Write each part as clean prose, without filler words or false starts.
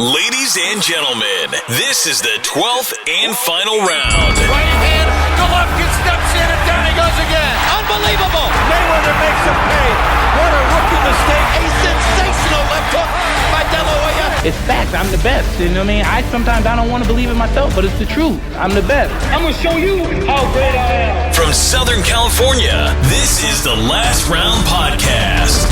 Ladies and gentlemen, this is the 12th and final round. Right hand, Golovkin steps in and down he goes again. Unbelievable. Mayweather makes him pay. What a rookie mistake. A sensational left hook by De La Hoya. It's facts. I'm the best. You know what I mean? Sometimes I don't want to believe it myself, but it's the truth. I'm the best. I'm going to show you how great I am. From Southern California, this is the Last Round Podcast.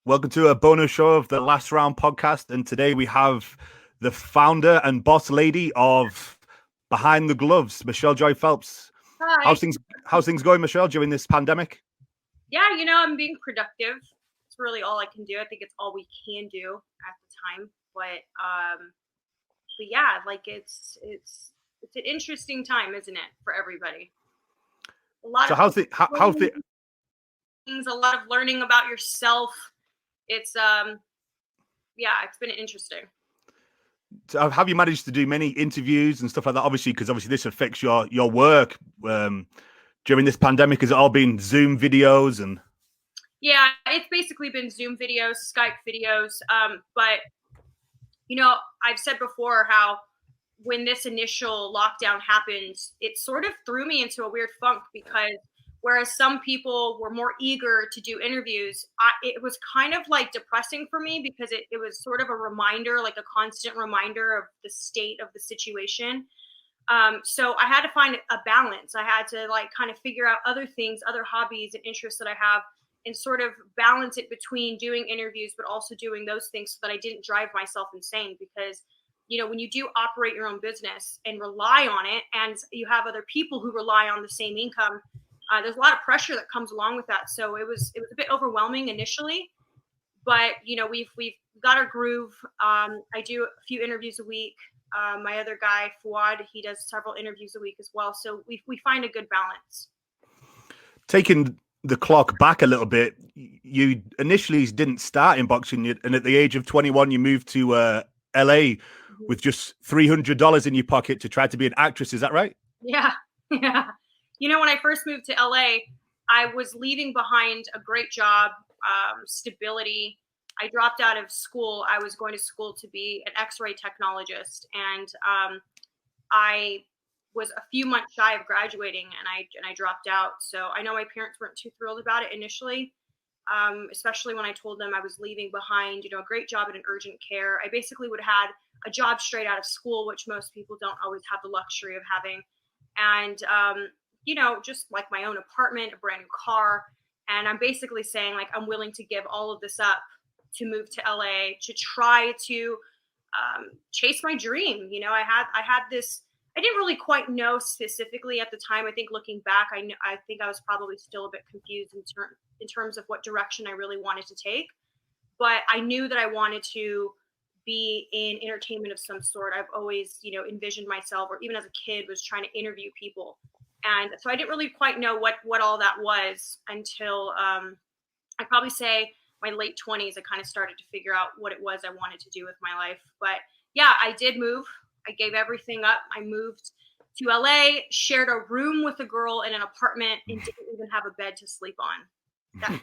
Welcome to a bonus show of the Last Round Podcast, and today we have the founder and boss lady of Behind the Gloves, Michelle Joy Phelps. Hi. How's things going, Michelle, during this pandemic? Yeah, I'm being productive. It's really all I can do. I think it's all we can do at the time. But yeah, like it's an interesting time, isn't it, for everybody? A lot of things, a lot of learning about yourself. It's it's been interesting. So have you managed to do many interviews and stuff like that? Obviously, because this affects your work during this pandemic. Has it all been Zoom videos and? Yeah, it's basically been Zoom videos, Skype videos. But I've said before how when this initial lockdown happened, it sort of threw me into a weird funk because whereas some people were more eager to do interviews, it was kind of like depressing for me because it was sort of a reminder, like a constant reminder of the state of the situation. So I had to find a balance. I had to kind of figure out other things, other hobbies and interests that I have and sort of balance it between doing interviews, but also doing those things so that I didn't drive myself insane because when you do operate your own business and rely on it and you have other people who rely on the same income, there's a lot of pressure that comes along with that. So it was a bit overwhelming initially, but we've got our groove. I do a few interviews a week. My other guy, Fouad, he does several interviews a week as well. So we find a good balance. Taking the clock back a little bit, you initially didn't start in boxing, and at the age of 21, you moved to LA with just $300 in your pocket to try to be an actress. Is that right? Yeah. When I first moved to LA, I was leaving behind a great job, stability. I dropped out of school. I was going to school to be an X-ray technologist, and I was a few months shy of graduating, and I dropped out. So I know my parents weren't too thrilled about it initially, especially when I told them I was leaving behind, a great job in an urgent care. I basically would have had a job straight out of school, which most people don't always have the luxury of having, and just like my own apartment, a brand new car. And I'm basically saying I'm willing to give all of this up to move to LA to try to chase my dream. I had this, I didn't really quite know specifically at the time. I think looking back, I think I was probably still a bit confused in terms of what direction I really wanted to take. But I knew that I wanted to be in entertainment of some sort. I've always, envisioned myself, or even as a kid, was trying to interview people. And so I didn't really quite know what all that was until I'd probably say my late 20s. I kind of started to figure out what it was I wanted to do with my life. But yeah, I did move. I gave everything up. I moved to LA, shared a room with a girl in an apartment, and didn't even have a bed to sleep on.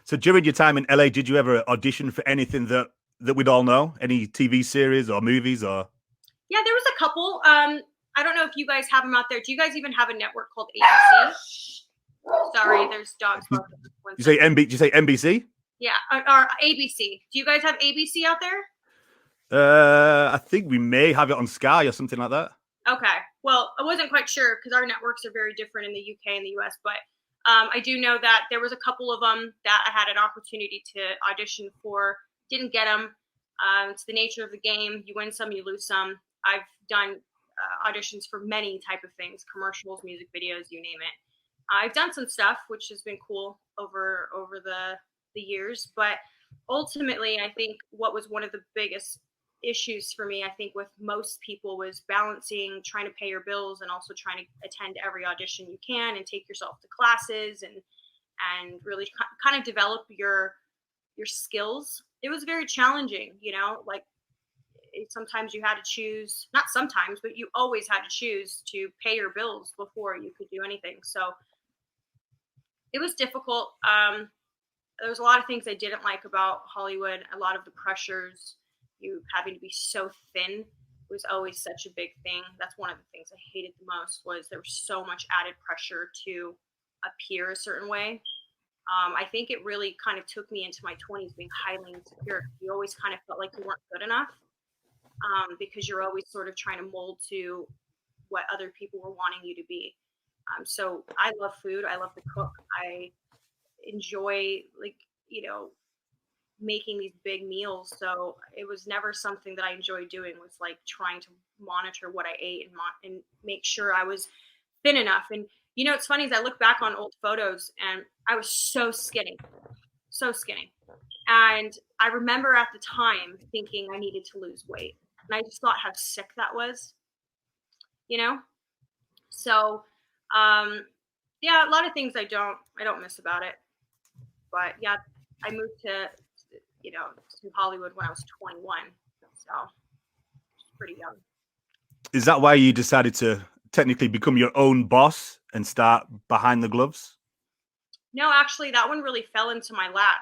So during your time in LA, did you ever audition for anything that we'd all know? Any TV series or movies or? Yeah, there was a couple. I don't know if you guys have them out there. Do you guys even have a network called ABC? Sorry, there's dogs. Did you say NBC? Yeah, or ABC. Do you guys have ABC out there? I think we may have it on Sky or something like that. Okay. Well, I wasn't quite sure because our networks are very different in the UK and the US, but I do know that there was a couple of them that I had an opportunity to audition for. Didn't get them. It's the nature of the game. You win some, you lose some. I've done auditions for many type of things, commercials, music videos, you name it. I've done some stuff, which has been cool over the years. But ultimately, I think what was one of the biggest issues for me, I think with most people, was balancing trying to pay your bills and also trying to attend every audition you can and take yourself to classes and really kind of develop your skills. It was very challenging, sometimes you had to choose, not sometimes, but you always had to choose to pay your bills before you could do anything. So It was difficult. There was a lot of things I didn't like about Hollywood. A lot of the pressures, you having to be so thin was always such a big thing. That's one of the things I hated the most, was there was so much added pressure to appear a certain way. I think it really kind of took me into my 20s being highly insecure. You always kind of felt like you weren't good enough, because you're always sort of trying to mold to what other people were wanting you to be. So I love food. I love to cook. I enjoy, like, making these big meals. So it was never something that I enjoyed doing, was like trying to monitor what I ate and make sure I was thin enough. And it's funny, as I look back on old photos, and I was so skinny. And I remember at the time thinking I needed to lose weight. And I just thought how sick that was, So, yeah, a lot of things I don't miss about it. But yeah, I moved to Hollywood when I was 21. So pretty young. Is that why you decided to technically become your own boss and start behind the gloves? No, actually, that one really fell into my lap.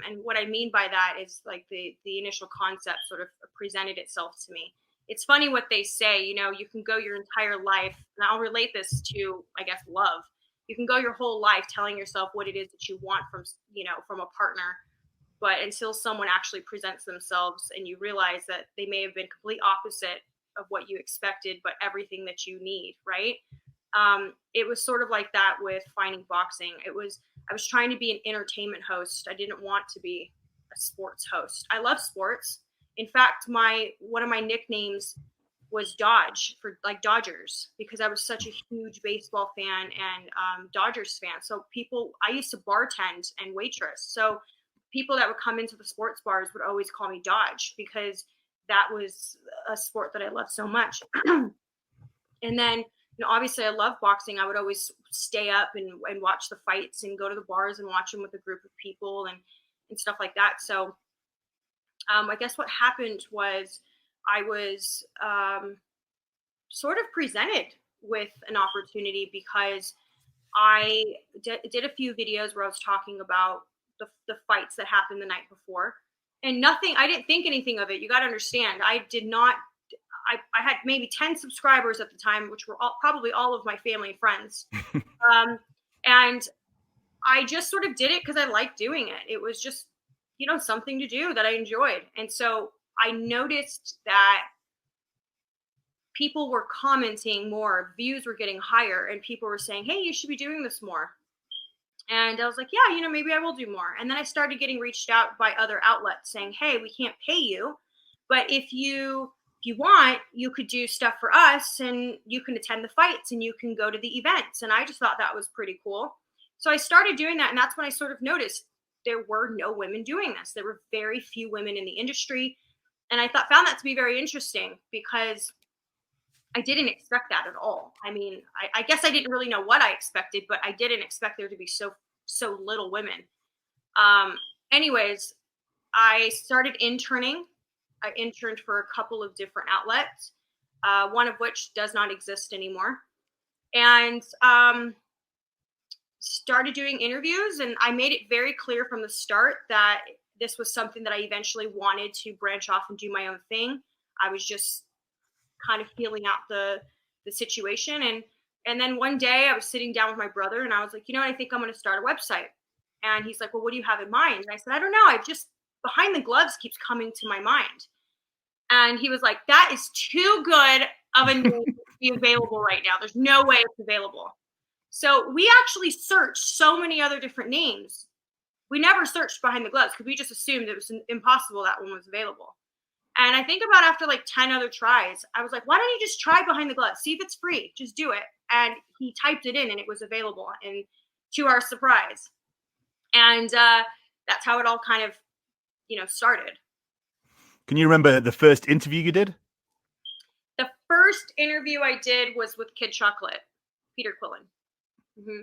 And what I mean by that is, like, the initial concept sort of presented itself to me. It's funny what they say, you can go your entire life, and I'll relate this to, I guess, love. You can go your whole life telling yourself what it is that you want from a partner, but until someone actually presents themselves and you realize that they may have been complete opposite of what you expected, but everything that you need, right? It was sort of like that with finding boxing. I was trying to be an entertainment host. I didn't want to be a sports host. I love sports. In fact, one of my nicknames was Dodge, for like Dodgers, because I was such a huge baseball fan and Dodgers fan. So I used to bartend and waitress. So people that would come into the sports bars would always call me Dodge, because that was a sport that I loved so much. And then, obviously I love boxing. I would always stay up and watch the fights and go to the bars and watch them with a group of people and stuff like that. So I guess what happened was I was sort of presented with an opportunity, because I did a few videos where I was talking about the fights that happened the night before, and I didn't think anything of it. You got to understand, I had maybe 10 subscribers at the time, which were probably all of my family and friends. And I just sort of did it because I liked doing it. It was just, something to do that I enjoyed. And so I noticed that people were commenting more, views were getting higher, and people were saying, hey, you should be doing this more. And I was like, yeah, maybe I will do more. And then I started getting reached out by other outlets saying, hey, we can't pay you, but if you want, you could do stuff for us, and you can attend the fights, and you can go to the events. And I just thought that was pretty cool. So I started doing that. And that's when I sort of noticed there were no women doing this. There were very few women in the industry. And I found that to be very interesting, because I didn't expect that at all. I mean, I guess I didn't really know what I expected, but I didn't expect there to be so little women. Anyways, I started interning. I interned for a couple of different outlets, one of which does not exist anymore, and started doing interviews. And I made it very clear from the start that this was something that I eventually wanted to branch off and do my own thing. I was just kind of feeling out the situation. And then one day I was sitting down with my brother, and I was like, I think I'm going to start a website. And he's like, well, what do you have in mind? And I said, I don't know. Behind the Gloves keeps coming to my mind. And he was like, that is too good of a name to be available right now. There's no way it's available. So we actually searched so many other different names. We never searched Behind the Gloves, because we just assumed it was impossible that one was available. And I think about after like 10 other tries, I was like, why don't you just try Behind the Gloves? See if it's free. Just do it. And he typed it in, and it was available, and to our surprise. And that's how it all kind of, started. Can you remember the first interview you did? The first interview I did was with Kid Chocolate, Peter Quillen. Mm-hmm.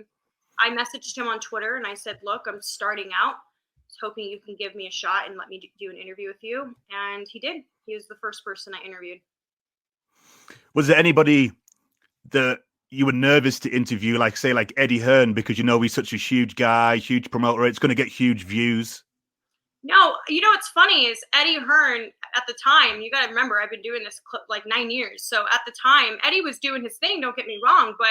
I messaged him on Twitter, and I said, look, I'm starting out. I was hoping you can give me a shot and let me do an interview with you. And he did. He was the first person I interviewed. Was there anybody that you were nervous to interview, like say, like Eddie Hearn, because he's such a huge guy, huge promoter. It's going to get huge views. No, what's funny is Eddie Hearn at the time, you got to remember, I've been doing this like 9 years. So at the time, Eddie was doing his thing, don't get me wrong, but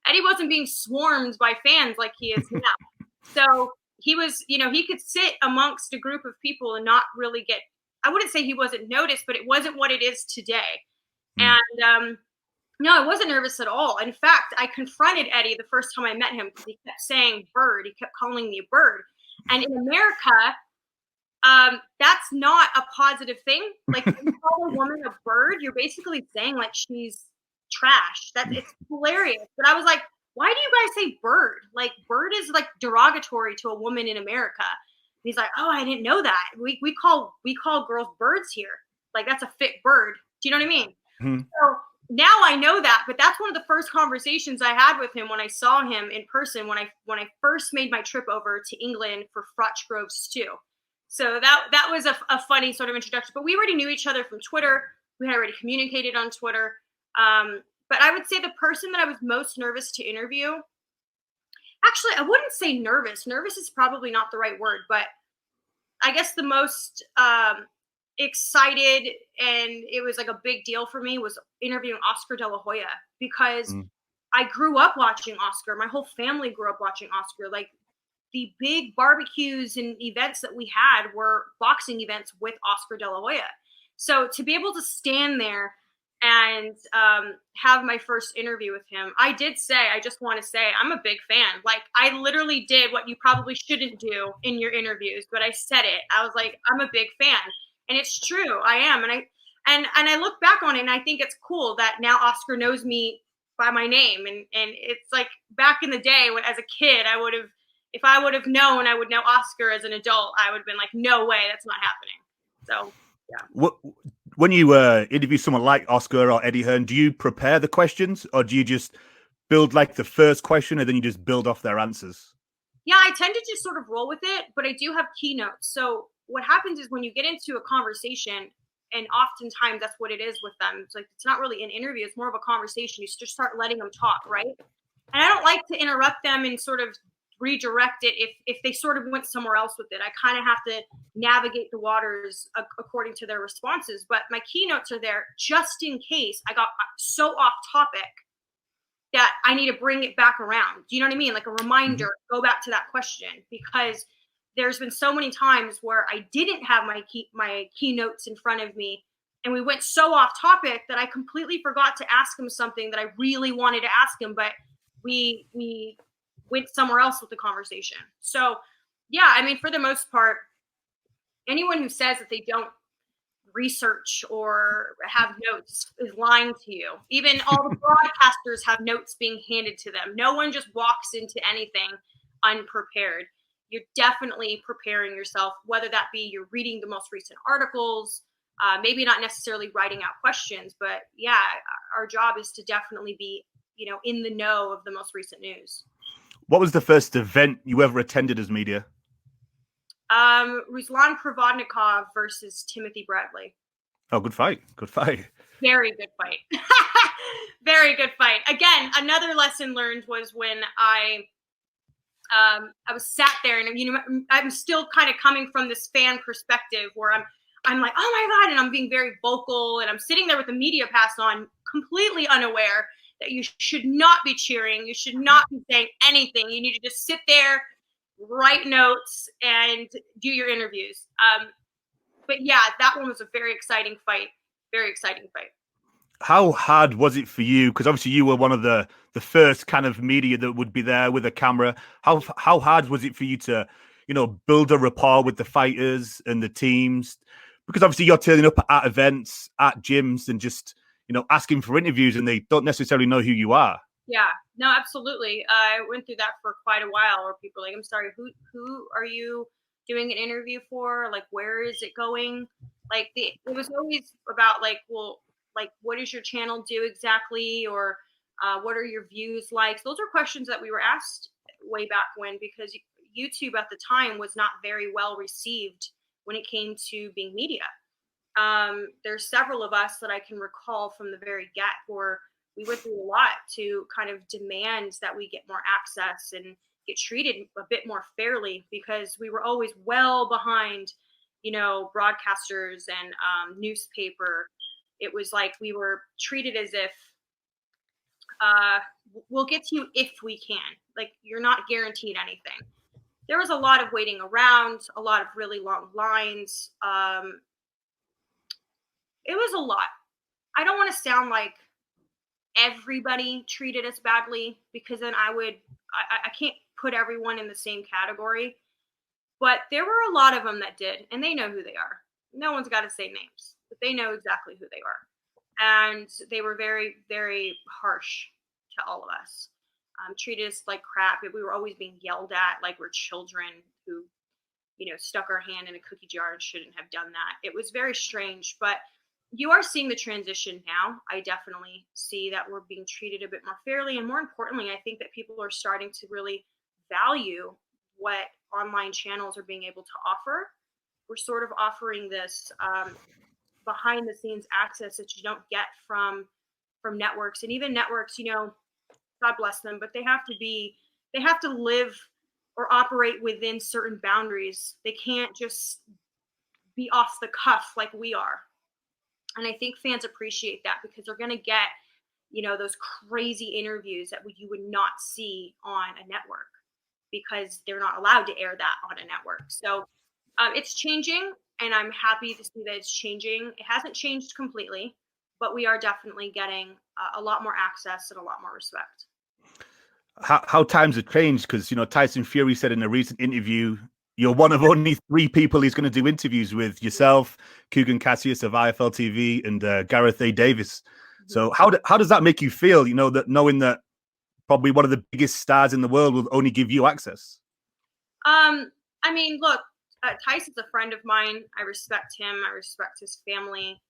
Eddie wasn't being swarmed by fans like he is now. So he was, he could sit amongst a group of people and not really get, I wouldn't say he wasn't noticed, but it wasn't what it is today. And no, I wasn't nervous at all. In fact, I confronted Eddie the first time I met him because he kept saying bird. He kept calling me a bird. And in America, that's not a positive thing. Like, when you call a woman a bird, you're basically saying like she's trash. It's hilarious. But I was like, why do you guys say bird? Like, bird is like derogatory to a woman in America. And he's like, oh, I didn't know that. We call girls birds here. Like, that's a fit bird. Do you know what I mean? Mm-hmm. So now I know that, but that's one of the first conversations I had with him when I saw him in person, when I first made my trip over to England for Frotch Grove Stew. So that was a funny sort of introduction, but we already knew each other from Twitter. We had already communicated on Twitter. But I would say the person that I was most nervous to interview, actually, I wouldn't say nervous. Nervous is probably not the right word, but I guess the most excited, and it was like a big deal for me, was interviewing Oscar De La Hoya, because I grew up watching Oscar. My whole family grew up watching Oscar. Like, the big barbecues and events that we had were boxing events with Oscar De La Hoya. So to be able to stand there and have my first interview with him, I just want to say, I'm a big fan. Like, I literally did what you probably shouldn't do in your interviews, but I said it. I was like, I'm a big fan. And it's true. I am. And I look back on it, and I think it's cool that now Oscar knows me by my name. And it's like back in the day when, as a kid, if I would have known I would know Oscar as an adult, I would have been like, no way, that's not happening. So, yeah. When you interview someone like Oscar or Eddie Hearn, do you prepare the questions, or do you just build like the first question and then you just build off their answers? Yeah, I tend to just sort of roll with it, but I do have keynotes. So what happens is when you get into a conversation, and oftentimes that's what it is with them. It's like, it's not really an interview. It's more of a conversation. You just start letting them talk, right? And I don't like to interrupt them and sort of redirect it if they sort of went somewhere else with it. I kind of have to navigate the waters according to their responses. But my keynotes are there just in case I got so off topic that I need to bring it back around. Do you know what I mean? Like a reminder, go back to that question, because there's been so many times where I didn't have my keynotes in front of me, and we went so off topic that I completely forgot to ask him something that I really wanted to ask him, but we went somewhere else with the conversation. So yeah, I mean, for the most part, anyone who says that they don't research or have notes is lying to you. Even all the broadcasters have notes being handed to them. No one just walks into anything unprepared. You're definitely preparing yourself, whether that be you're reading the most recent articles, maybe not necessarily writing out questions, but yeah, our job is to definitely be, in the know of the most recent news. What was the first event you ever attended as media? Ruslan Provodnikov versus Timothy Bradley. Oh, good fight. Good fight. Very good fight. Very good fight. Again, another lesson learned was when I was sat there, and I'm still kind of coming from this fan perspective where I'm like, oh my God, and I'm being very vocal, and I'm sitting there with the media pass on, completely unaware that you should not be cheering. You should not be saying anything. You need to just sit there, write notes, and do your interviews. But yeah, that one was a very exciting fight. Very exciting fight. How hard was it for you? Because obviously you were one of the first kind of media that would be there with a camera. How hard was it for you to, build a rapport with the fighters and the teams? Because obviously you're turning up at events, at gyms, and just, asking for interviews, and they don't necessarily know who you are. Yeah, no, absolutely. I went through that for quite a while where people are like, I'm sorry, who are you doing an interview for? Like, where is it going? Like, it was always about like, well, like, what does your channel do exactly? Or what are your views like? Those are questions that we were asked way back when, because YouTube at the time was not very well received when it came to being media. There's several of us that I can recall from the very get who were we went through a lot to kind of demand that we get more access and get treated a bit more fairly, because we were always well behind, broadcasters and newspaper. It was like we were treated as if we'll get to you if we can. Like, you're not guaranteed anything. There was a lot of waiting around, a lot of really long lines. It was a lot. I don't want to sound like everybody treated us badly, because then I can't put everyone in the same category. But there were a lot of them that did, and they know who they are. No one's got to say names, but they know exactly who they are. And they were very, very harsh to all of us. Treated us like crap. We were always being yelled at like we're children who, stuck our hand in a cookie jar and shouldn't have done that. It was very strange, but you are seeing the transition now. I definitely see that we're being treated a bit more fairly. And more importantly, I think that people are starting to really value what online channels are being able to offer. We're sort of offering this behind the scenes access that you don't get from networks. And even networks, God bless them, but they have to live or operate within certain boundaries. They can't just be off the cuff like we are. And I think fans appreciate that, because they're going to get, those crazy interviews that you would not see on a network, because they're not allowed to air that on a network. So it's changing, and I'm happy to see that it's changing. It hasn't changed completely, but we are definitely getting a lot more access and a lot more respect. How times have changed, because Tyson Fury said in a recent interview, you're one of only 3 people he's going to do interviews with: yourself, Kugan Cassius of IFL TV, and Gareth A. Davis. Mm-hmm. So how does that make you feel? That knowing that probably one of the biggest stars in the world will only give you access. I mean, look, Tyson's a friend of mine. I respect him. I respect his family.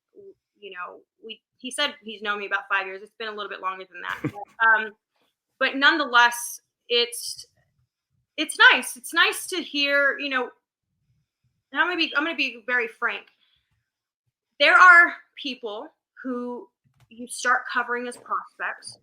He said he's known me about 5 years. It's been a little bit longer than that. But nonetheless, it's nice. It's nice to hear, and I'm gonna be very frank. There are people who you start covering as prospects.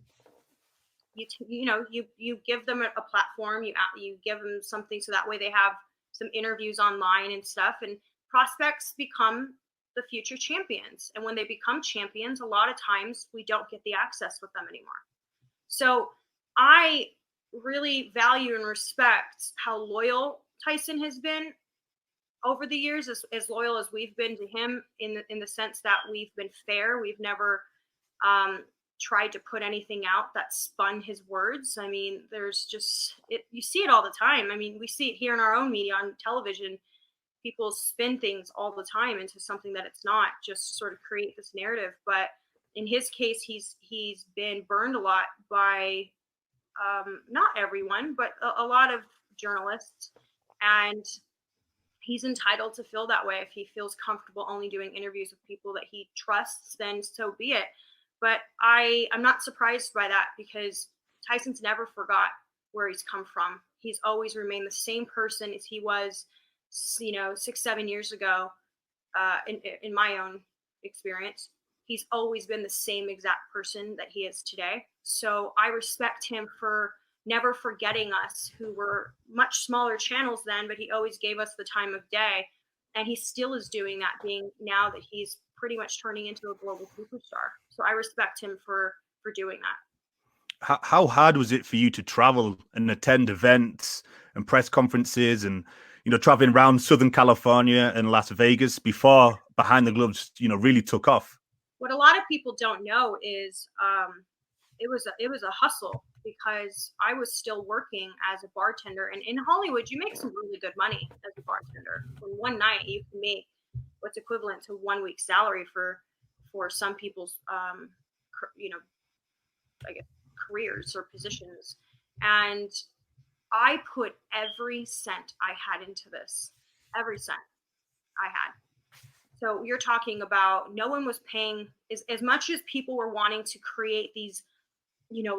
You give them a platform. You give them something so that way they have some interviews online and stuff. And prospects become the future champions. And when they become champions, a lot of times we don't get the access with them anymore. So I really value and respect how loyal Tyson has been over the years, as loyal as we've been to him in the sense that we've been fair. We've never tried to put anything out that spun his words. I mean, there's just you see it all the time. I mean, we see it here in our own media, on television. People spin things all the time into something that it's not, just to sort of create this narrative. But in his case, he's been burned a lot by not everyone, but a lot of journalists, and he's entitled to feel that way. If he feels comfortable only doing interviews with people that he trusts, then so be it. But I'm not surprised by that, because Tyson's never forgot where he's come from. He's always remained the same person as he was, 6-7 years ago. In my own experience, he's always been the same exact person that he is today. So I respect him for never forgetting us, who were much smaller channels then, but he always gave us the time of day. And he still is doing that, being now that he's pretty much turning into a global superstar. So I respect him for doing that. How hard was it for you to travel and attend events and press conferences and, traveling around Southern California and Las Vegas before Behind the Gloves, really took off? What a lot of people don't know is it was a hustle, because I was still working as a bartender. And in Hollywood, you make some really good money as a bartender. In one night, you can make what's equivalent to 1 week's salary for some people's, I guess, careers or positions. And I put every cent I had into this, every cent I had. So you're talking about, no one was paying as much as people were wanting to create these,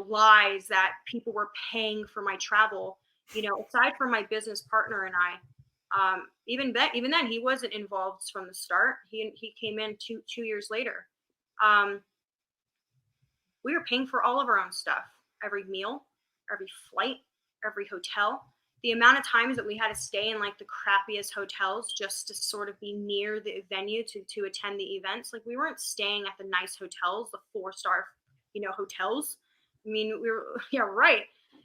lies that people were paying for my travel. Aside from my business partner and I, even then he wasn't involved from the start. He came in two years later. we were paying for all of our own stuff, every meal, every flight, every hotel. The amount of times that we had to stay in like the crappiest hotels just to sort of be near the venue to attend the events. Like we weren't staying at the nice hotels, the 4-star, hotels. I mean, we were, yeah, right.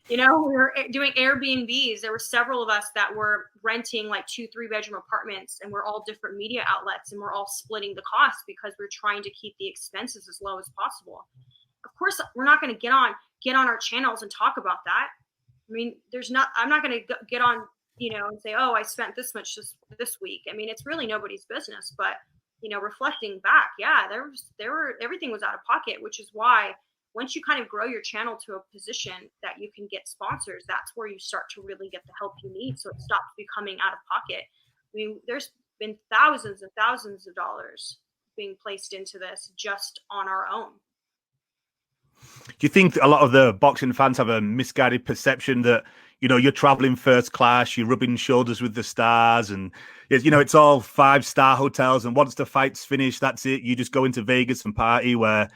We were doing Airbnbs. There were several of us that were renting like 2-3 bedroom apartments, and we're all different media outlets, and we're all splitting the cost because we're trying to keep the expenses as low as possible. Of course, we're not going to get on our channels and talk about that. I mean, I'm not going to get on, and say, oh, I spent this much this week. I mean, it's really nobody's business, but, reflecting back, yeah, everything was out of pocket, which is why once you kind of grow your channel to a position that you can get sponsors, that's where you start to really get the help you need. So it stops becoming out of pocket. I mean, there's been thousands and thousands of dollars being placed into this just on our own. Do you think a lot of the boxing fans have a misguided perception that, you're traveling first class, you're rubbing shoulders with the stars, and, it's all 5-star hotels, and once the fight's finished, that's it. You just go into Vegas and party where,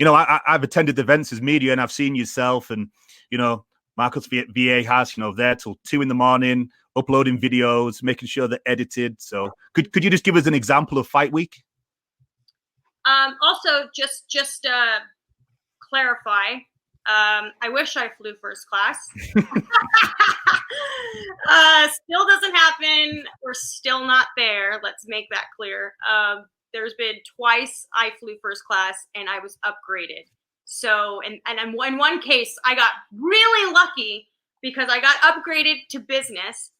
I've attended events as media, and I've seen yourself and, Marcos VA has, there till 2 a.m, uploading videos, making sure they're edited. So could you just give us an example of fight week? Also, just clarify, I wish I flew first class. Still doesn't happen. We're still not there. Let's make that clear. There's been twice I flew first class and I was upgraded. So, and in one case, I got really lucky because I got upgraded to business.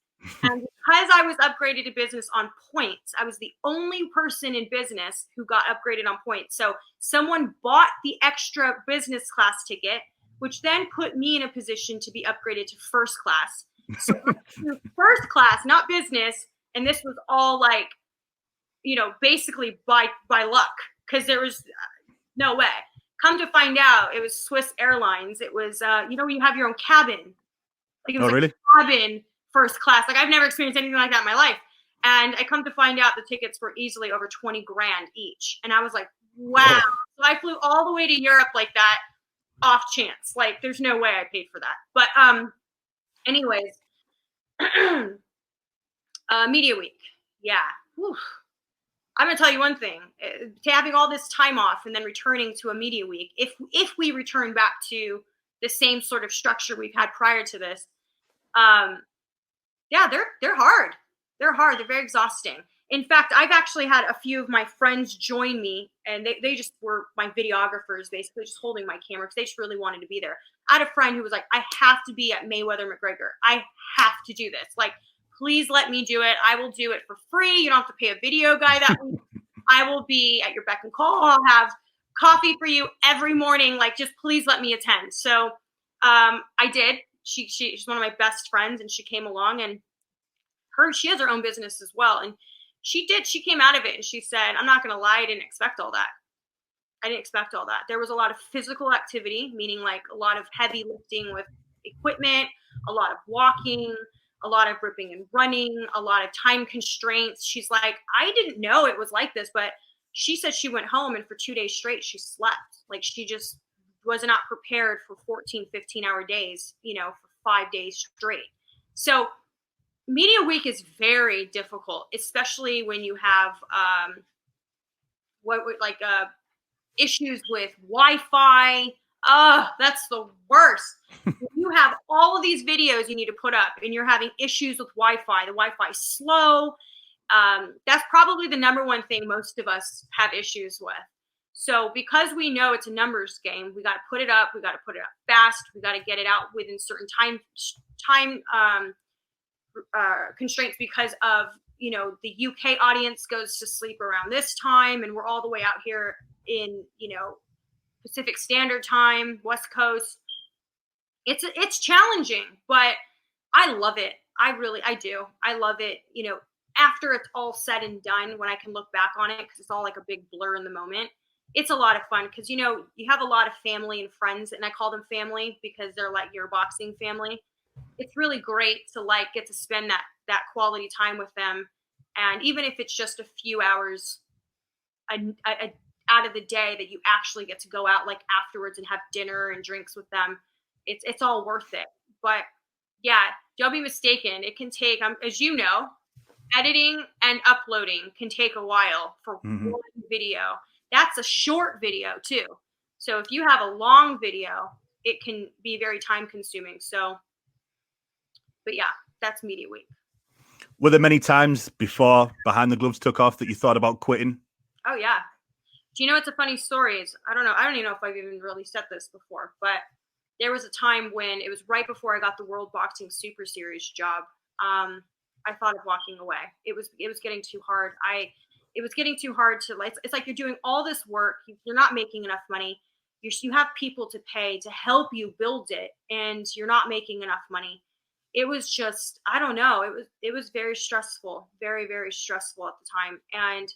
And because I was upgraded to business on points, I was the only person in business who got upgraded on points. So someone bought the extra business class ticket, which then put me in a position to be upgraded to first class. So first class, not business. And this was all like, basically by luck, because there was no way. Come to find out, it was Swiss Airlines. It was, you have your own cabin. Like it was really? Cabin first class. Like I've never experienced anything like that in my life. And I come to find out the tickets were easily over 20 grand each. And I was like, wow. Oh. So I flew all the way to Europe like that off chance. Like there's no way I paid for that. But anyways, media week. Yeah. Whew. I'm going to tell you one thing, having all this time off and then returning to a media week, if we return back to the same sort of structure we've had prior to this, yeah, they're hard. They're hard. They're very exhausting. In fact, I've actually had a few of my friends join me, and they just were my videographers, basically just holding my camera because they just really wanted to be there. I had a friend who was like, I have to be at Mayweather-McGregor. I have to do this. Like, please let me do it. I will do it for free. You don't have to pay a video guy that week. I will be at your beck and call. I'll have coffee for you every morning. Like, just please let me attend. So I did. She's one of my best friends, and she came along, and she has her own business as well. And she came out of it and she said, I'm not going to lie, I didn't expect all that. There was a lot of physical activity, meaning like a lot of heavy lifting with equipment, a lot of walking, a lot of ripping and running, a lot of time constraints. She's like, I didn't know it was like this, but she said she went home and for 2 days straight, she slept. Like she just was not prepared for 14, 15-hour days, for 5 days straight. So media week is very difficult, especially when you have issues with Wi-Fi. That's the worst. You have all of these videos you need to put up and you're having issues with Wi-Fi. The Wi-Fi is slow. That's probably the number one thing most of us have issues with. So because we know it's a numbers game, we got to put it up. We got to put it up fast. We got to get it out within certain time constraints because of, the UK audience goes to sleep around this time and we're all the way out here in, Pacific Standard Time, West Coast. It's challenging, but I love it. I do. I love it. After it's all said and done, when I can look back on it, because it's all like a big blur in the moment, it's a lot of fun because, you have a lot of family and friends, and I call them family because they're like your boxing family. It's really great to get to spend that quality time with them. And even if it's just a few hours out of the day that you actually get to go out like afterwards and have dinner and drinks with them, it's all worth it. But yeah, don't be mistaken. It can take, as you know, editing and uploading can take a while for one video. That's a short video too. So if you have a long video, it can be very time consuming. So, but yeah, that's media week. Were there many times before Behind the Gloves took off that you thought about quitting? Oh yeah. Do you know, it's a funny story is, I don't even know if I've even really said this before, but there was a time when it was right before I got the World Boxing Super Series job. I thought of walking away. It was getting too hard. It was getting too hard to, like, it's like you're doing all this work. You're not making enough money. You have people to pay to help you build it, and you're not making enough money. It was just, I don't know. It was very stressful, very, very stressful at the time. And,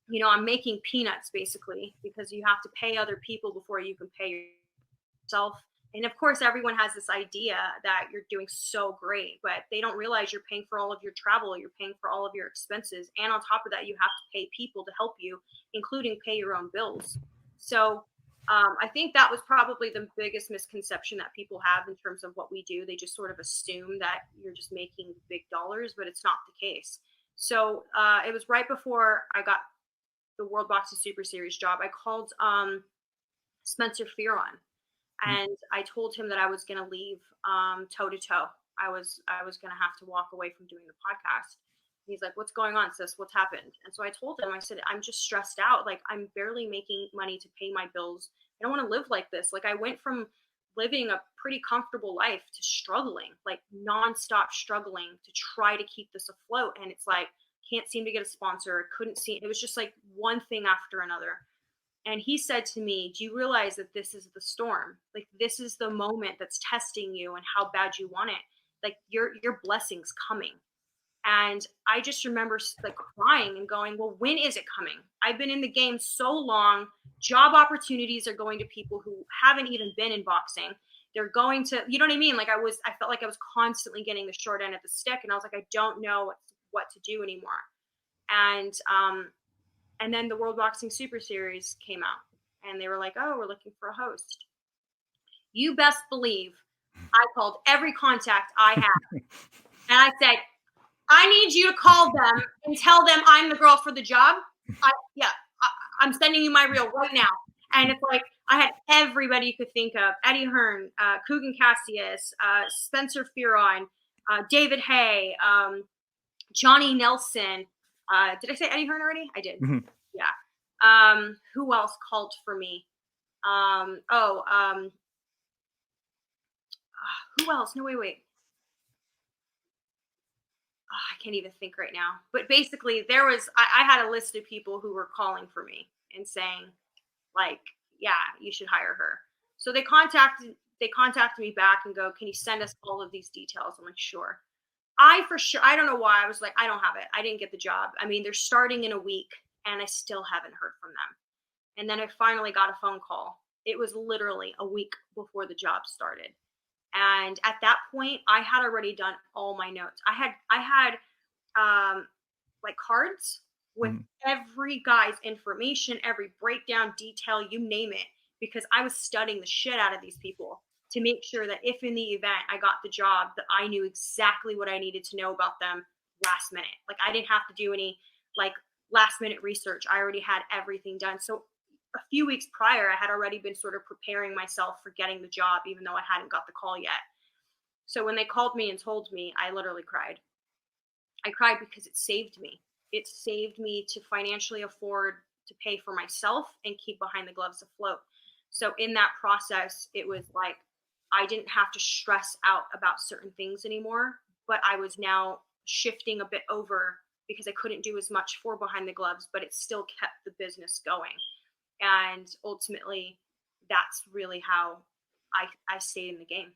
you know, I'm making peanuts basically because you have to pay other people before you can pay yourself. And of course, everyone has this idea that you're doing so great, but they don't realize you're paying for all of your travel, you're paying for all of your expenses. And on top of that, you have to pay people to help you, including pay your own bills. So I think that was probably the biggest misconception that people have in terms of what we do. They just sort of assume that you're just making big dollars, but it's not the case. So it was right before I got the World Boxing Super Series job. I called Spencer Fearon, and I told him that I was going to leave toe to toe. I was going to have to walk away from doing the podcast. He's like, "What's going on, sis? What's happened?" And so I told him, I said, "I'm just stressed out. Like, I'm barely making money to pay my bills. I don't want to live like this. Like, I went from living a pretty comfortable life to struggling, like nonstop struggling to try to keep this afloat. And it's like, can't seem to get a sponsor. Couldn't see. It was just like one thing after another." And he said to me, "Do you realize that this is the storm? Like, this is the moment that's testing you and how bad you want it. Like, your blessing's coming." And I just remember like crying and going, "Well, when is it coming? I've been in the game so long. Job opportunities are going to people who haven't even been in boxing. They're going to, you know what I mean? Like I felt like I was constantly getting the short end of the stick. And I was like, I don't know what to do anymore." And then the World Boxing Super Series came out, and they were like, "Oh, we're looking for a host." You best believe I called every contact I had. And I said, "I need you to call them and tell them I'm the girl for the job. I'm sending you my reel right now." And it's like, I had everybody you could think of: Eddie Hearn, Kugan Cassius, Spencer Fearon, David Hay, Johnny Nelson. Did I say Eddie Hearn already? I did. Mm-hmm. Yeah. Who else called for me? Who else? No, wait. I can't even think right now. But basically, I had a list of people who were calling for me and saying, like, "Yeah, you should hire her." So they contacted me back and go, "Can you send us all of these details?" I'm like, "Sure." I don't know why. I was like, I don't have it. I didn't get the job. I mean, they're starting in a week, and I still haven't heard from them. And then I finally got a phone call. It was literally a week before the job started. And at that point, I had already done all my notes. I had like cards with every guy's information, every breakdown, detail, you name it, because I was studying the shit out of these people to make sure that if in the event I got the job, that I knew exactly what I needed to know about them last minute. Like, I didn't have to do any like last minute research. I already had everything done. So a few weeks prior, I had already been sort of preparing myself for getting the job, even though I hadn't got the call yet. So when they called me and told me, I literally cried. I cried because it saved me. It saved me to financially afford to pay for myself and keep Behind the Gloves afloat. So in that process, it was like, I didn't have to stress out about certain things anymore, but I was now shifting a bit over because I couldn't do as much for Behind the Gloves, but it still kept the business going. And ultimately, that's really how I stayed in the game.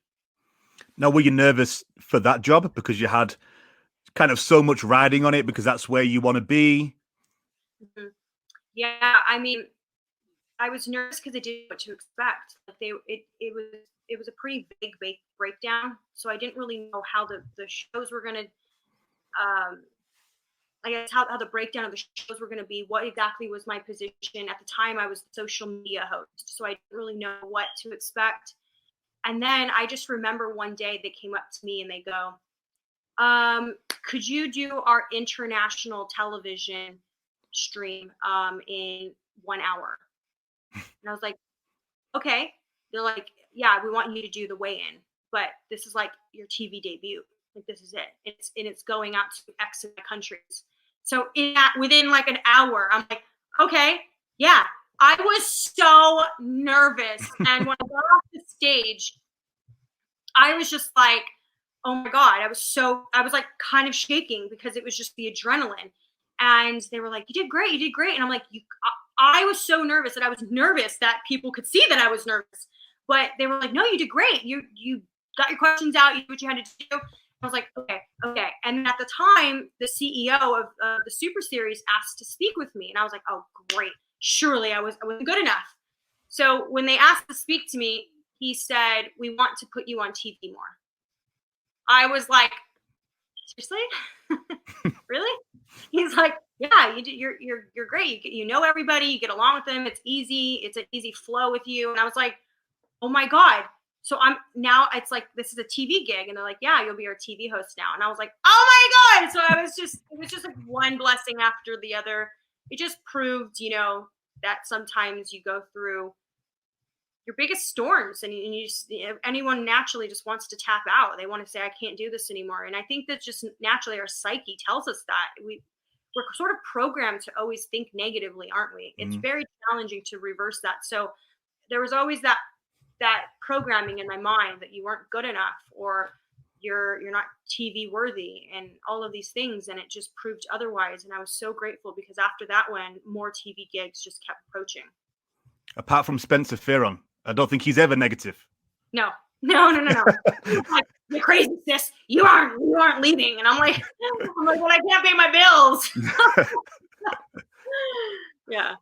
Now, were you nervous for that job because you had kind of so much riding on it because that's where you want to be? Mm-hmm. Yeah, I mean, I was nervous because I didn't know what to expect. Like it was a pretty big breakdown, so I didn't really know how the shows were gonna I guess how the breakdown of the shows were going to be, what exactly was my position. At the time, I was the social media host, so I didn't really know what to expect. And then I just remember one day they came up to me and they go, could you do our international television stream in 1 hour? And I was like, okay. They're like, yeah, we want you to do the weigh-in, but this is like your TV debut. Like, this is it. It's going out to X countries. So within like an hour, I'm like, okay, yeah. I was so nervous. And when I got off the stage, I was just like, oh my God, I was like kind of shaking because it was just the adrenaline. And they were like, you did great. And I'm like, I was so nervous that I was nervous that people could see that I was nervous. But they were like, no, you did great. You got your questions out. You did what you had to do. I was like, okay. And at the time, the CEO of the Super Series asked to speak with me. And I was like, oh, great. Surely I wasn't good enough. So when they asked to speak to me, he said, we want to put you on TV more. I was like, seriously? Really? He's like, yeah, you're great. You know everybody. You get along with them. It's easy. It's an easy flow with you. And I was like, oh my God. So it's like, this is a TV gig. And they're like, yeah, you'll be our TV host now. And I was like, oh my God. So it was just like one blessing after the other. It just proved, that sometimes you go through your biggest storms and anyone naturally just wants to tap out. They want to say, I can't do this anymore. And I think that just naturally our psyche tells us that we're sort of programmed to always think negatively, aren't we? It's very challenging to reverse that. So there was always that programming in my mind that you weren't good enough or you're not TV worthy and all of these things. And it just proved otherwise. And I was so grateful because after that one, more TV gigs just kept approaching. Apart from Spencer Fearon, I don't think he's ever negative. No. Like, you're crazy, sis. You aren't leaving. And I'm like, well, I can't pay my bills. Yeah.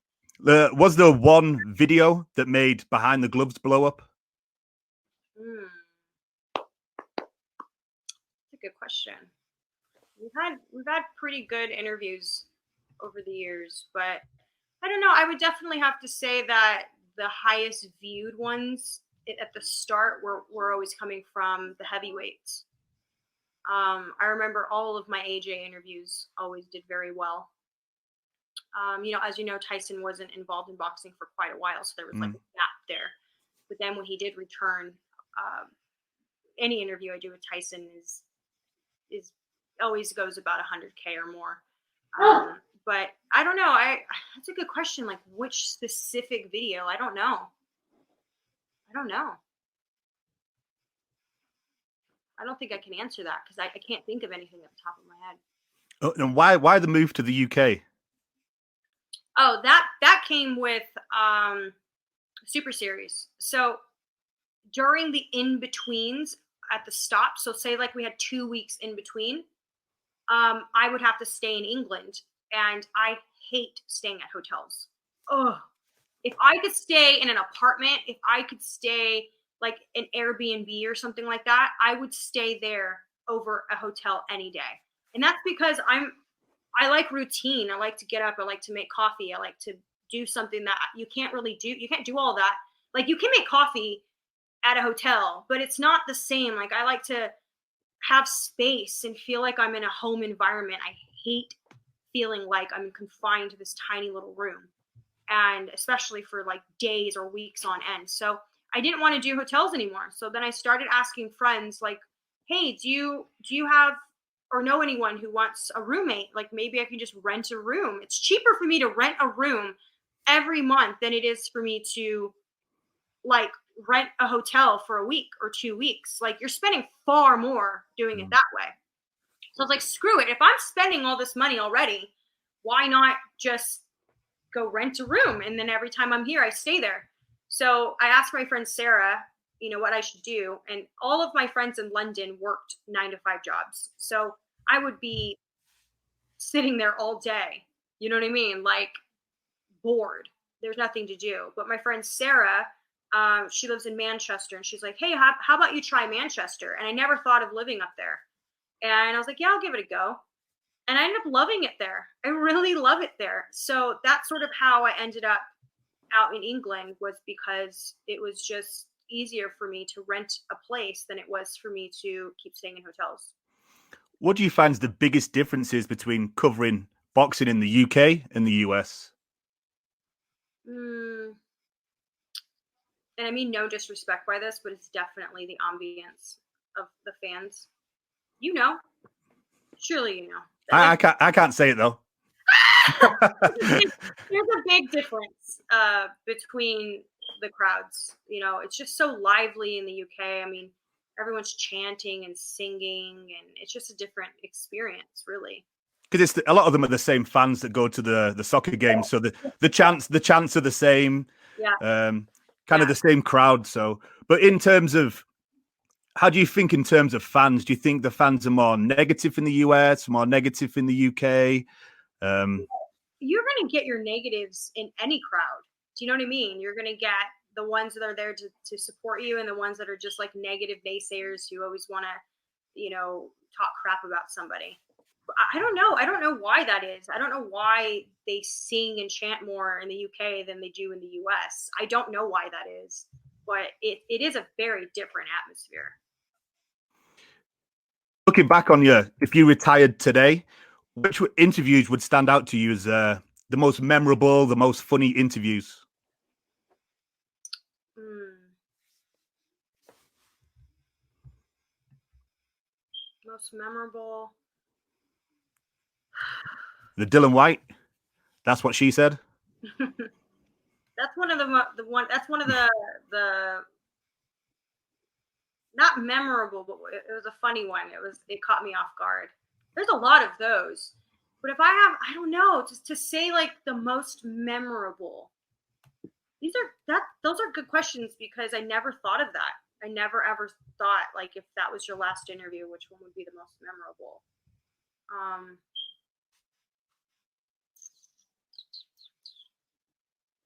Was there one video that made Behind the Gloves blow up? That's a good question. We've had pretty good interviews over the years, but I don't know. I would definitely have to say that the highest viewed ones at the start were always coming from the heavyweights. I remember all of my AJ interviews always did very well. As you know, Tyson wasn't involved in boxing for quite a while, so there was like a gap there. But then when he did return, any interview I do with Tyson is always goes about 100K or more. But I don't know. That's a good question. Like, which specific video? I don't know. I don't think I can answer that because I can't think of anything at the top of my head. Oh, and why the move to the UK? Oh, that came with Super Series. So during the in-betweens at the stop, so say like we had 2 weeks in between, I would have to stay in England. And I hate staying at hotels. Oh, if I could stay in an apartment, if I could stay like an Airbnb or something like that, I would stay there over a hotel any day. And that's because I like routine. I like to get up. I like to make coffee. I like to do something that you can't really do. You can't do all that. Like, you can make coffee at a hotel, but it's not the same. Like, I like to have space and feel like I'm in a home environment. I hate feeling like I'm confined to this tiny little room, and especially for like days or weeks on end. So I didn't want to do hotels anymore. So then I started asking friends like, hey, do you have or know anyone who wants a roommate? Like, maybe I can just rent a room. It's cheaper for me to rent a room every month than it is for me to like rent a hotel for a week or 2 weeks. Like, you're spending far more doing it that way. So I was like, screw it. If I'm spending all this money already, why not just go rent a room? And then every time I'm here, I stay there. So I asked my friend Sarah, what I should do. And all of my friends in London worked 9-to-5 jobs. So I would be sitting there all day. You know what I mean? Like, bored. There's nothing to do. But my friend Sarah, she lives in Manchester. And she's like, hey, how about you try Manchester? And I never thought of living up there. And I was like, yeah, I'll give it a go. And I ended up loving it there. I really love it there. So that's sort of how I ended up out in England, was because it was just easier for me to rent a place than it was for me to keep staying in hotels. What do you find is the biggest differences between covering boxing in the UK and the US? And I mean no disrespect by this, but it's definitely the ambience of the fans. You know, surely you know. I can't say it though. There's a big difference between the crowds. You know, it's just so lively in the UK. I mean, everyone's chanting and singing, and it's just a different experience, really. Because a lot of them are the same fans that go to the soccer games, so the chants are the same. Yeah. Kind of the same crowd. So, but in terms of, how do you think in terms of fans? Do you think the fans are more negative in the US, more negative in the UK? You're going to get your negatives in any crowd. Do you know what I mean? You're going to get the ones that are there to support you, and the ones that are just like negative naysayers who always want to, you know, talk crap about somebody. I don't know. I don't know why that is. I don't know why they sing and chant more in the UK than they do in the US. I don't know why that is, but it is a very different atmosphere. Looking back on if you retired today, which interviews would stand out to you as the most memorable, the most funny interviews? Most memorable. The Dylan White. That's what she said. That's one of That's one of the not memorable, but it was a funny one. It caught me off guard. There's a lot of those, but if I don't know, just to say like the most memorable. Those are good questions, because I never thought of that. I never ever thought, like, if that was your last interview, which one would be the most memorable.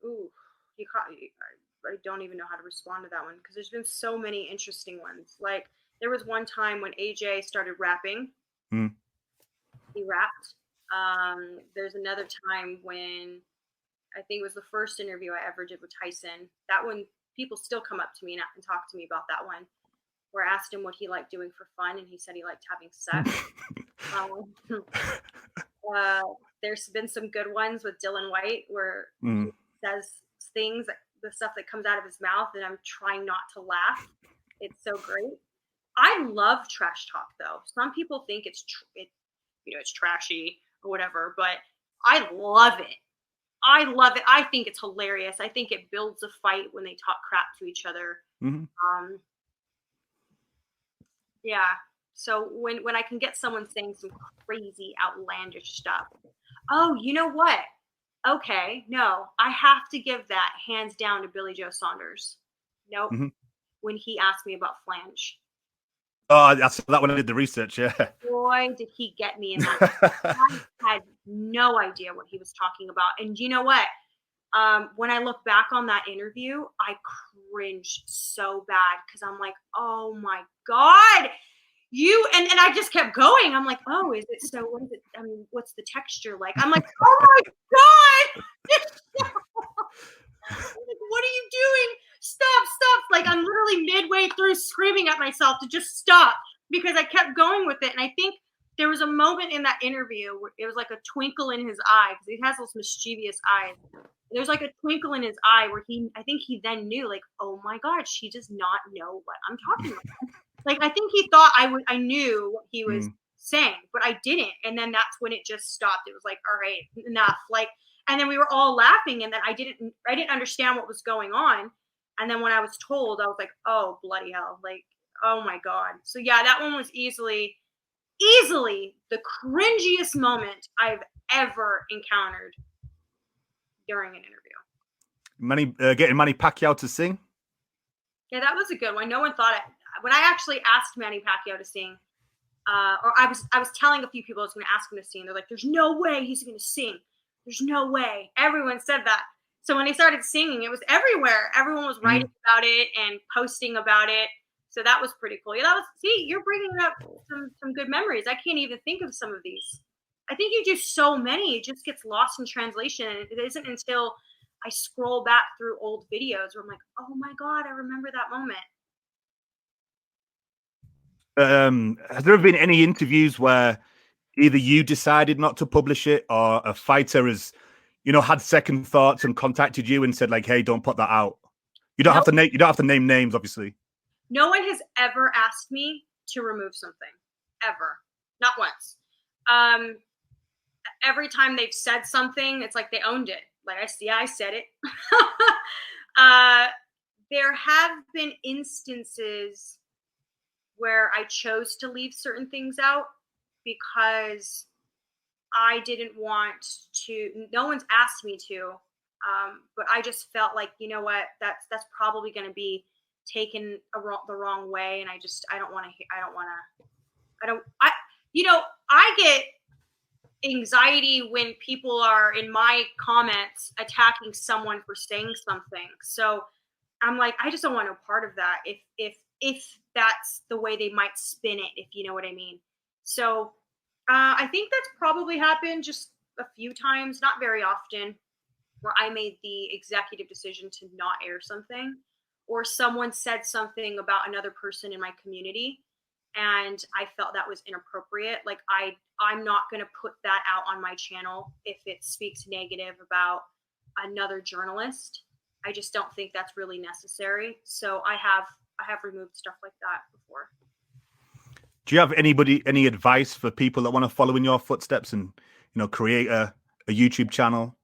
Ooh, I don't even know how to respond to that one, because there's been so many interesting ones. Like, there was one time when AJ started rapping. He rapped. There's another time when I think it was the first interview I ever did with Tyson. That one, people still come up to me and talk to me about that one, where I asked him what he liked doing for fun, and he said he liked having sex. There's been some good ones with Dylan White where he says things, the stuff that comes out of his mouth, and I'm trying not to laugh. It's so great. I love trash talk, though. Some people think it's trashy or whatever, but I love it. I love it. I think it's hilarious. I think it builds a fight when they talk crap to each other. Yeah. So when I can get someone saying some crazy, outlandish stuff. Oh, you know what? Okay, no, I have to give that hands down to Billy Joe Saunders. Nope. When he asked me about flange. Oh, I saw that when I did the research. Yeah. Boy, did he get me in that. I had no idea what he was talking about. And you know what? When I look back on that interview, I cringed so bad, because I'm like, oh my God. And I just kept going. I'm like, oh, is it so? What is it? I mean, what's the texture like? I'm like, oh my God. I'm like, what are you doing? Stop. Like, I'm literally midway through screaming at myself to just stop, because I kept going with it. And I think there was a moment in that interview where it was like a twinkle in his eye, because he has those mischievous eyes. There's like a twinkle in his eye where I think he then knew, like, oh my God, she does not know what I'm talking about. Like, I think he thought I knew what he was saying, but I didn't. And then that's when it just stopped. It was like, all right, enough. Like, and then we were all laughing, and then I didn't understand what was going on. And then when I was told, I was like, oh, bloody hell. Like, oh my God. So yeah, that one was easily the cringiest moment I've ever encountered during an interview. Getting Manny Pacquiao to sing. Yeah, that was a good one. No one thought it. When I actually asked Manny Pacquiao to sing, or I was telling a few people I was going to ask him to sing, they're like, "There's no way he's going to sing. There's no way." Everyone said that. So when he started singing, it was everywhere. Everyone was writing about it and posting about it. So that was pretty cool. Yeah, you're bringing up some good memories. I can't even think of some of these. I think you do so many, it just gets lost in translation. And it isn't until I scroll back through old videos where I'm like, oh my God, I remember that moment. Has there been any interviews where either you decided not to publish it or a fighter has, had second thoughts and contacted you and said like, "Hey, don't put that out"? You don't have to name. You don't have to name names, obviously. No one has ever asked me to remove something, ever, not once. Every time they've said something, it's like they owned it. Like I said it. There have been instances where I chose to leave certain things out because I didn't want to. No one's asked me to, but I just felt like, you know what, that's probably going to be taken the wrong way, and I don't want to. I get anxiety when people are in my comments attacking someone for saying something. So I'm like, I just don't want no part of that. If that's the way they might spin it, if you know what I mean. So I think that's probably happened just a few times, not very often, where I made the executive decision to not air something, or someone said something about another person in my community and I felt that was inappropriate. Like I'm not going to put that out on my channel if it speaks negative about another journalist. I just don't think that's really necessary. So I have removed stuff like that before. Do you have any advice for people that want to follow in your footsteps and, create a YouTube channel?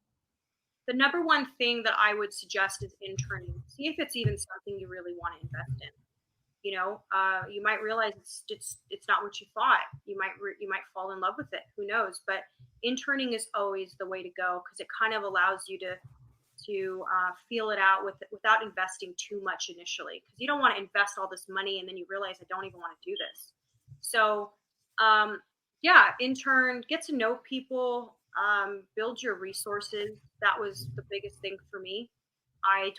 The number one thing that I would suggest is interning. See if it's even something you really want to invest in. You might realize it's not what you thought. You might fall in love with it. Who knows? But interning is always the way to go because it kind of allows you to feel it out without investing too much initially. Because you don't want to invest all this money and then you realize I don't even want to do this. So, intern, get to know people, build your resources. That was the biggest thing for me. I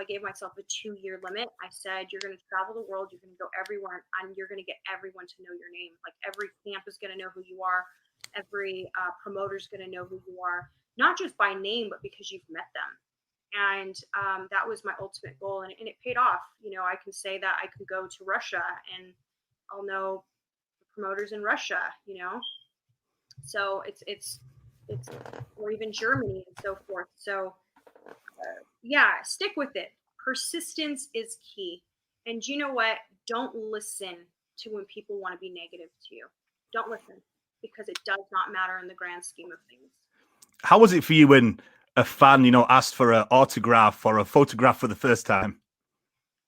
gave myself a 2-year limit. I said, you're going to travel the world. You're going to go everywhere and you're going to get everyone to know your name. Like every camp is going to know who you are. Every promoter is going to know who you are, not just by name, but because you've met them. And that was my ultimate goal. And it paid off. I can say that I could go to Russia and I'll know the promoters in Russia, so it's or even Germany and so forth. So stick with it. Persistence is key. And you know what? Don't listen to when people want to be negative to you. Don't listen because it does not matter in the grand scheme of things. How was it for you when a fan, asked for an autograph or a photograph for the first time?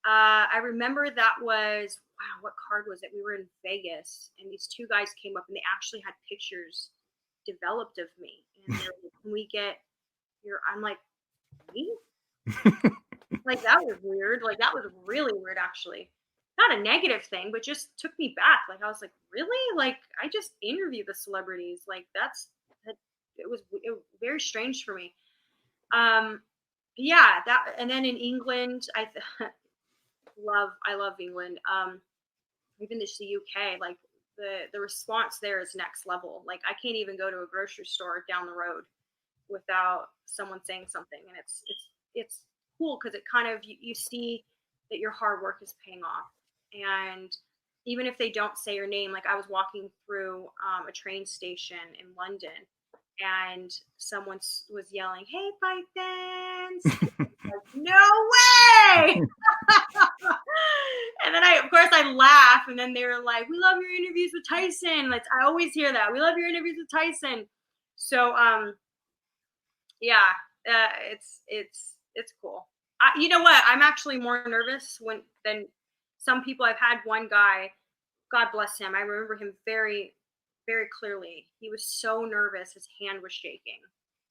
I remember that was, wow, what card was it? We were in Vegas and these two guys came up and they actually had pictures developed of me. And they're like, can we get I'm like, me? Like that was weird. Like that was really weird, actually. Not a negative thing, but just took me back. Like I was like, really? Like I just interview the celebrities. Like it was very strange for me. And then in England, I love England. Even just the UK, like the response there is next level. Like I can't even go to a grocery store down the road without someone saying something, and it's cool because it kind of you see that your hard work is paying off. And even if they don't say your name, like I was walking through a train station in London and someone was yelling, "Hey, fight fans!" Like, no way! And then I laugh, and then they were like, "We love your interviews with Tyson." Like I always hear that. We love your interviews with Tyson. So it's cool. You know what? I'm actually more nervous than some people. I've had one guy, God bless him. I remember him very, very clearly. He was so nervous. His hand was shaking.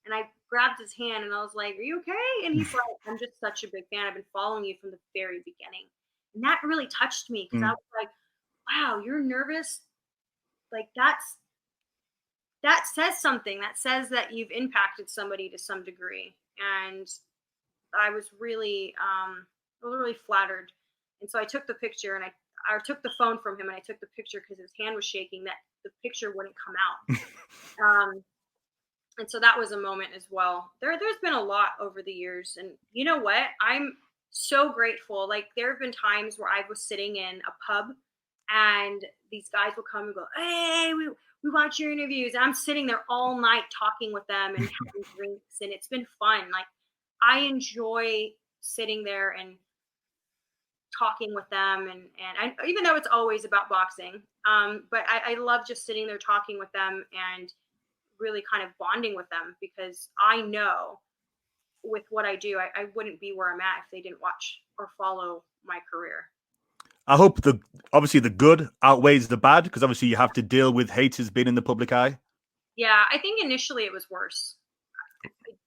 And I grabbed his hand and I was like, "Are you okay?" And he's like, "I'm just such a big fan. I've been following you from the very beginning." And that really touched me because I was like, wow, you're nervous? Like that says something. That says that you've impacted somebody to some degree. And I was really flattered. And so I took the picture and I took the phone from him and I took the picture because his hand was shaking. That the picture wouldn't come out. And so that was a moment as well. There's been a lot over the years, and you know what? I'm so grateful. Like there have been times where I was sitting in a pub, and these guys will come and go, "Hey, we watch your interviews." And I'm sitting there all night talking with them and having drinks, and it's been fun. Like I enjoy sitting there and talking with them, and even though it's always about boxing, but I love just sitting there talking with them and really kind of bonding with them, because I know with what I do, I wouldn't be where I'm at if they didn't watch or follow my career. I hope obviously the good outweighs the bad, because obviously you have to deal with haters being in the public eye. Yeah, I think initially it was worse.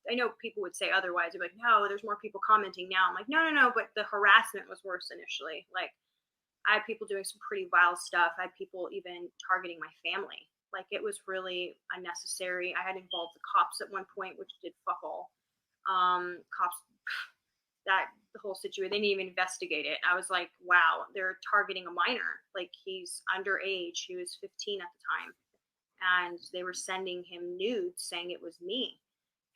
I know people would say otherwise. They're like, no, there's more people commenting now. I'm like, no, but the harassment was worse initially. Like I had people doing some pretty vile stuff. I had people even targeting my family. Like it was really unnecessary. I had involved the cops at one point, which did fuck all. Cops, that the whole situation, they didn't even investigate it. I was like, wow, they're targeting a minor. Like he's underage. He was 15 at the time. And they were sending him nudes saying it was me.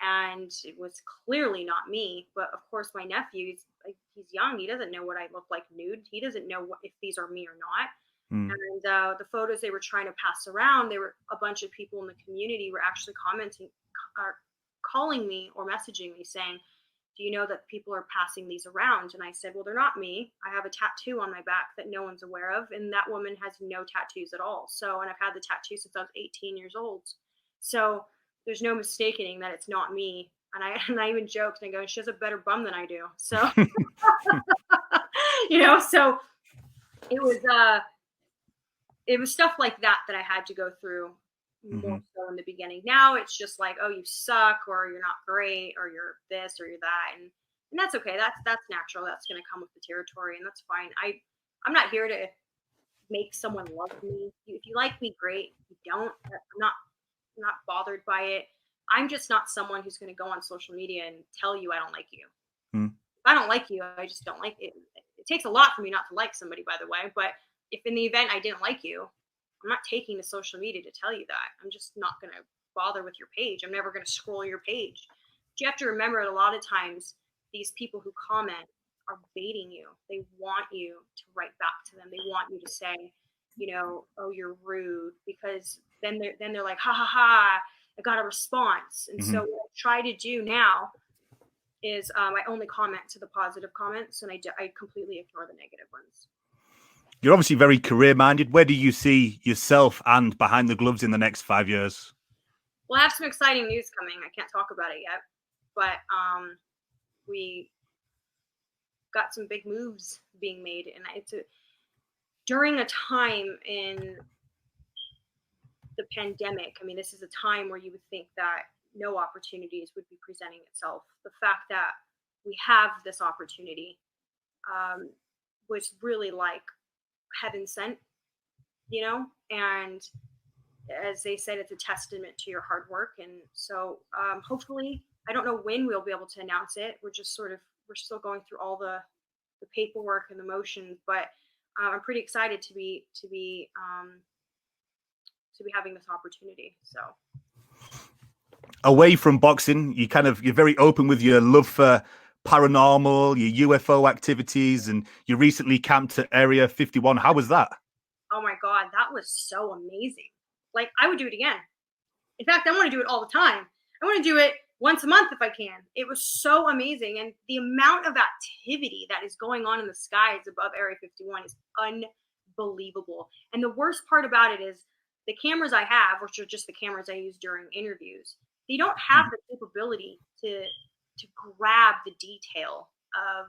And it was clearly not me. But of course, my nephew, he's young. He doesn't know what I look like nude. He doesn't know if these are me or not. And the photos they were trying to pass around, there were a bunch of people in the community were actually commenting, calling me or messaging me saying, do you know that people are passing these around? And I said, well, they're not me. I have a tattoo on my back that no one's aware of. And that woman has no tattoos at all. So, and I've had the tattoo since I was 18 years old. So there's no mistaking that it's not me. And I even joked and I go, she has a better bum than I do. So, so it was stuff like that I had to go through more so in the beginning. Now it's just like, oh, you suck, or you're not great, or you're this, or you're that. And that's okay. That's natural. That's going to come with the territory, and that's fine. I'm not here to make someone love me. If you like me, great. If you don't, I'm not bothered by it. I'm just not someone who's going to go on social media and tell you I don't like you. If I don't like you, I just don't like it. It takes a lot for me not to like somebody, by the way. But if in the event I didn't like you, I'm not taking to social media to tell you that. I'm just not going to bother with your page. I'm never going to scroll your page. But you have to remember that a lot of times these people who comment are baiting you. They want you to write back to them. They want you to say, oh, you're rude, because then they're like, ha ha ha, I got a response. And so what I try to do now is I only comment to the positive comments, and I completely ignore the negative ones. You're obviously very career-minded. Where do you see yourself and behind the gloves in the next 5 years? We'll have some exciting news coming. I can't talk about it yet, but we got some big moves being made, and during a time in the pandemic. I mean, this is a time where you would think that no opportunities would be presenting itself. The fact that we have this opportunity was really like heaven sent, and as they said, it's a testament to your hard work. And so hopefully, I don't know when we'll be able to announce it. We're still going through all the paperwork and the motions, but I'm pretty excited to be having this opportunity. So away from boxing, you're very open with your love for paranormal, your UFO activities, and you recently camped at Area 51. How was that? Oh my God, that was so amazing. Like, I would do it again. In fact, I want to do it all the time. I want to do it once a month if I can. It was so amazing. And the amount of activity that is going on in the skies above Area 51 is unbelievable. And the worst part about it is the cameras I have, which are just the cameras I use during interviews, they don't have the capability to grab the detail of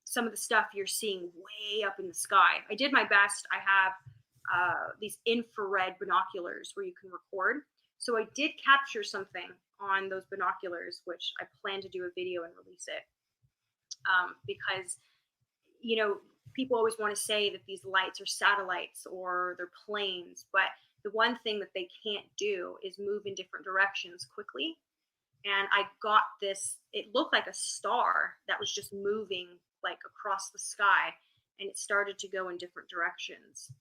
some of the stuff you're seeing way up in the sky. I did my best. I have these infrared binoculars where you can record. So I did capture something on those binoculars, which I plan to do a video and release it. Because, people always want to say that these lights are satellites or they're planes, but the one thing that they can't do is move in different directions quickly. And I got this, it looked like a star that was just moving like across the sky, and it started to go in different directions.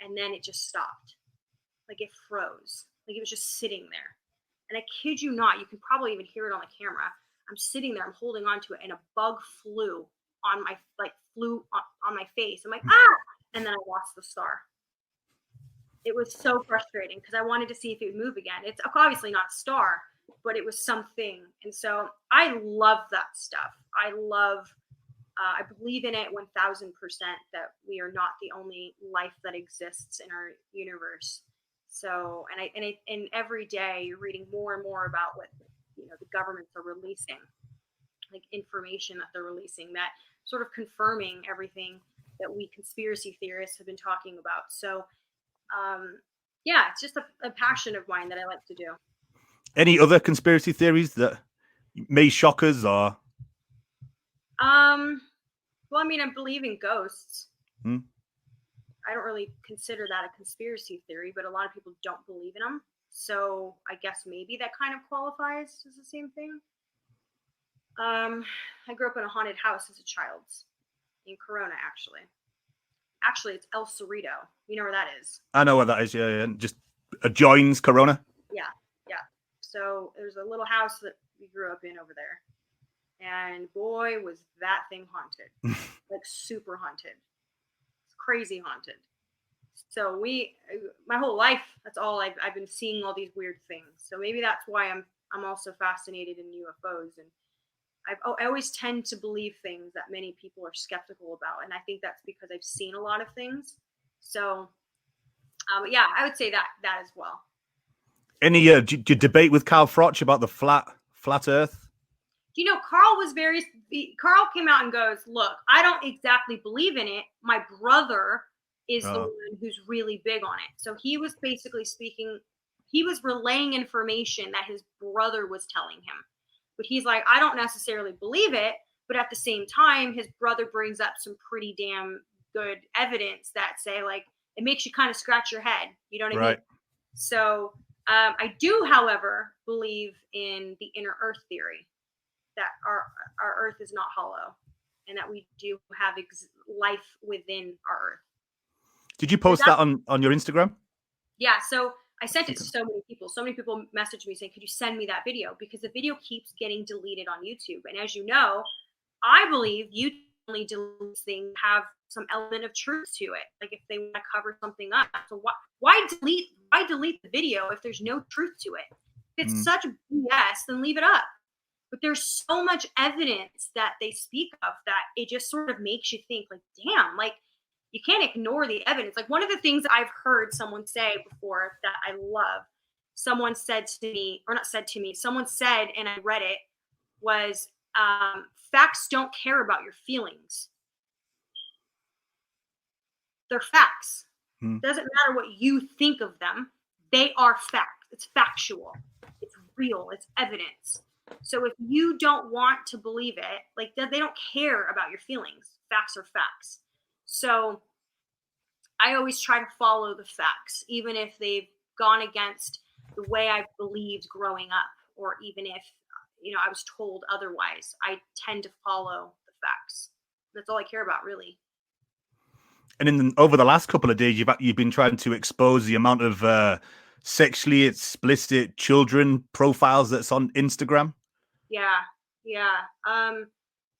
And then it just stopped. Like it froze. Like it was just sitting there. And I kid you not, you can probably even hear it on the camera. I'm sitting there, I'm holding on to it, and a bug flew on my on my face. I'm like, ah! And then I lost the star. It was so frustrating because I wanted to see if it would move again. It's obviously not a star, but it was something. And so I love that stuff. I believe in it 1000% that we are not the only life that exists in our universe. So, and every day you're reading more and more about what, the governments are releasing, like information that they're releasing that sort of confirming everything that we conspiracy theorists have been talking about. So, yeah, it's just a passion of mine that I like to do. Any other conspiracy theories that may shock us or? Well, I mean, I believe in ghosts. Hmm. I don't really consider that a conspiracy theory, but a lot of people don't believe in them. So I guess maybe that kind of qualifies as the same thing. I grew up in a haunted house as a child in Corona, actually. Actually, it's El Cerrito. You know where that is? I know where that is, yeah. Just adjoins Corona. Yeah. So there's a little house that we grew up in over there. And boy, was that thing haunted. Like super haunted. It's crazy haunted. So my whole life, that's all I've been seeing all these weird things. So maybe that's why I'm also fascinated in UFOs. And I always tend to believe things that many people are skeptical about. And I think that's because I've seen a lot of things. So, yeah, I would say that as well. Any did you debate with Carl Froch about the flat Earth? Carl came out and goes, look, I don't exactly believe in it. My brother is the one who's really big on it. So he was basically he was relaying information that his brother was telling him. But he's like, I don't necessarily believe it. But at the same time, his brother brings up some pretty damn good evidence that say, like, it makes you kind of scratch your head. You know what I mean? So I do, however, believe in the inner Earth theory, that our Earth is not hollow and that we do have life within our Earth. Did you post that on your Instagram? Yeah. So I sent it to so many people. So many people messaged me saying, could you send me that video? Because the video keeps getting deleted on YouTube. And as you know, I believe YouTube only deletes things have some element of truth to it. Like if they want to cover something up. So why delete the video if there's no truth to it? If it's such BS, then leave it up. But there's so much evidence that they speak of that it just sort of makes you think, like, damn, like, you can't ignore the evidence. Like one of the things I've heard someone say before that I love, someone said, and I read it, was facts don't care about your feelings. They're facts. Doesn't matter what you think of them. They are facts. It's factual. It's real. It's evidence. So if you don't want to believe it, like they don't care about your feelings. Facts are facts. So I always try to follow the facts, even if they've gone against the way I believed growing up, or even if, I was told otherwise. I tend to follow the facts. That's all I care about, really. And over the last couple of days, you've been trying to expose the amount of sexually explicit children profiles that's on Instagram. Yeah. I'm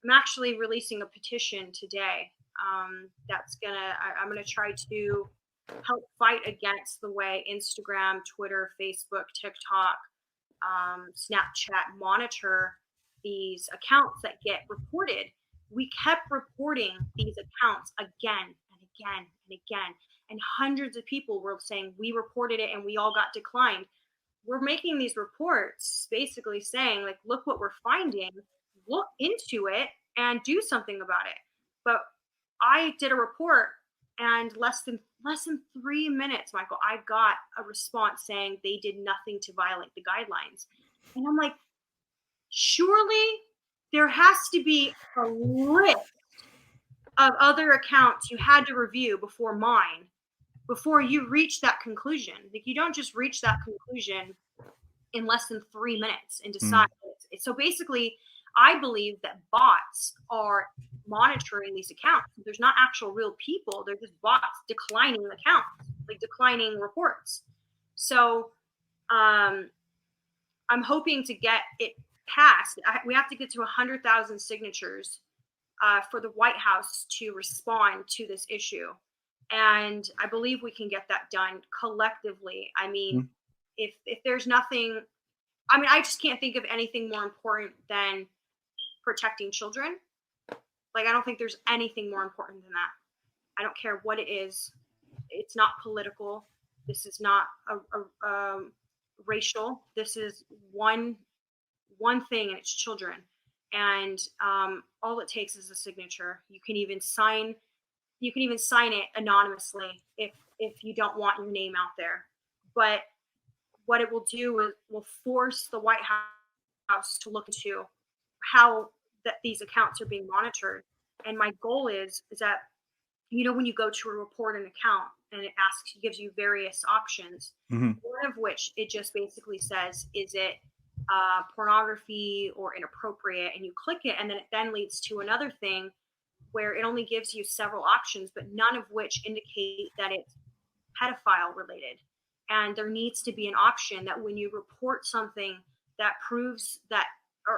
actually releasing a petition today. I'm gonna try to help fight against the way Instagram, Twitter, Facebook, TikTok, Snapchat monitor these accounts that get reported. We kept reporting these accounts again and again and again, and hundreds of people were saying we reported it and we all got declined. We're making these reports basically saying, like, look what we're finding, look into it and do something about it. But I did a report, and less than 3 minutes, Michael, I got a response saying they did nothing to violate the guidelines. And I'm like, surely there has to be a list of other accounts you had to review before you reach that conclusion. Like, you don't just reach that conclusion in less than 3 minutes and decide. So basically, I believe that bots are monitoring these accounts. There's not actual real people. They're just bots declining accounts, like declining reports. So I'm hoping to get it passed. We have to get to 100,000 signatures for the White House to respond to this issue. And I believe we can get that done collectively. I mean, if there's nothing, I mean, I just can't think of anything more important than protecting children. Like, I don't think there's anything more important than that. I don't care what it is. It's not political. This is not a racial. This is one thing, and it's children. And all it takes is a signature. You can even sign it anonymously if you don't want your name out there. But what it will do is will force the White House to look into how that these accounts are being monitored. And my goal is that, when you go to report an account and it gives you various options, one of which it just basically says, is it pornography or inappropriate? And you click it, and then it then leads to another thing where it only gives you several options, but none of which indicate that it's pedophile related. And there needs to be an option that when you report something that proves that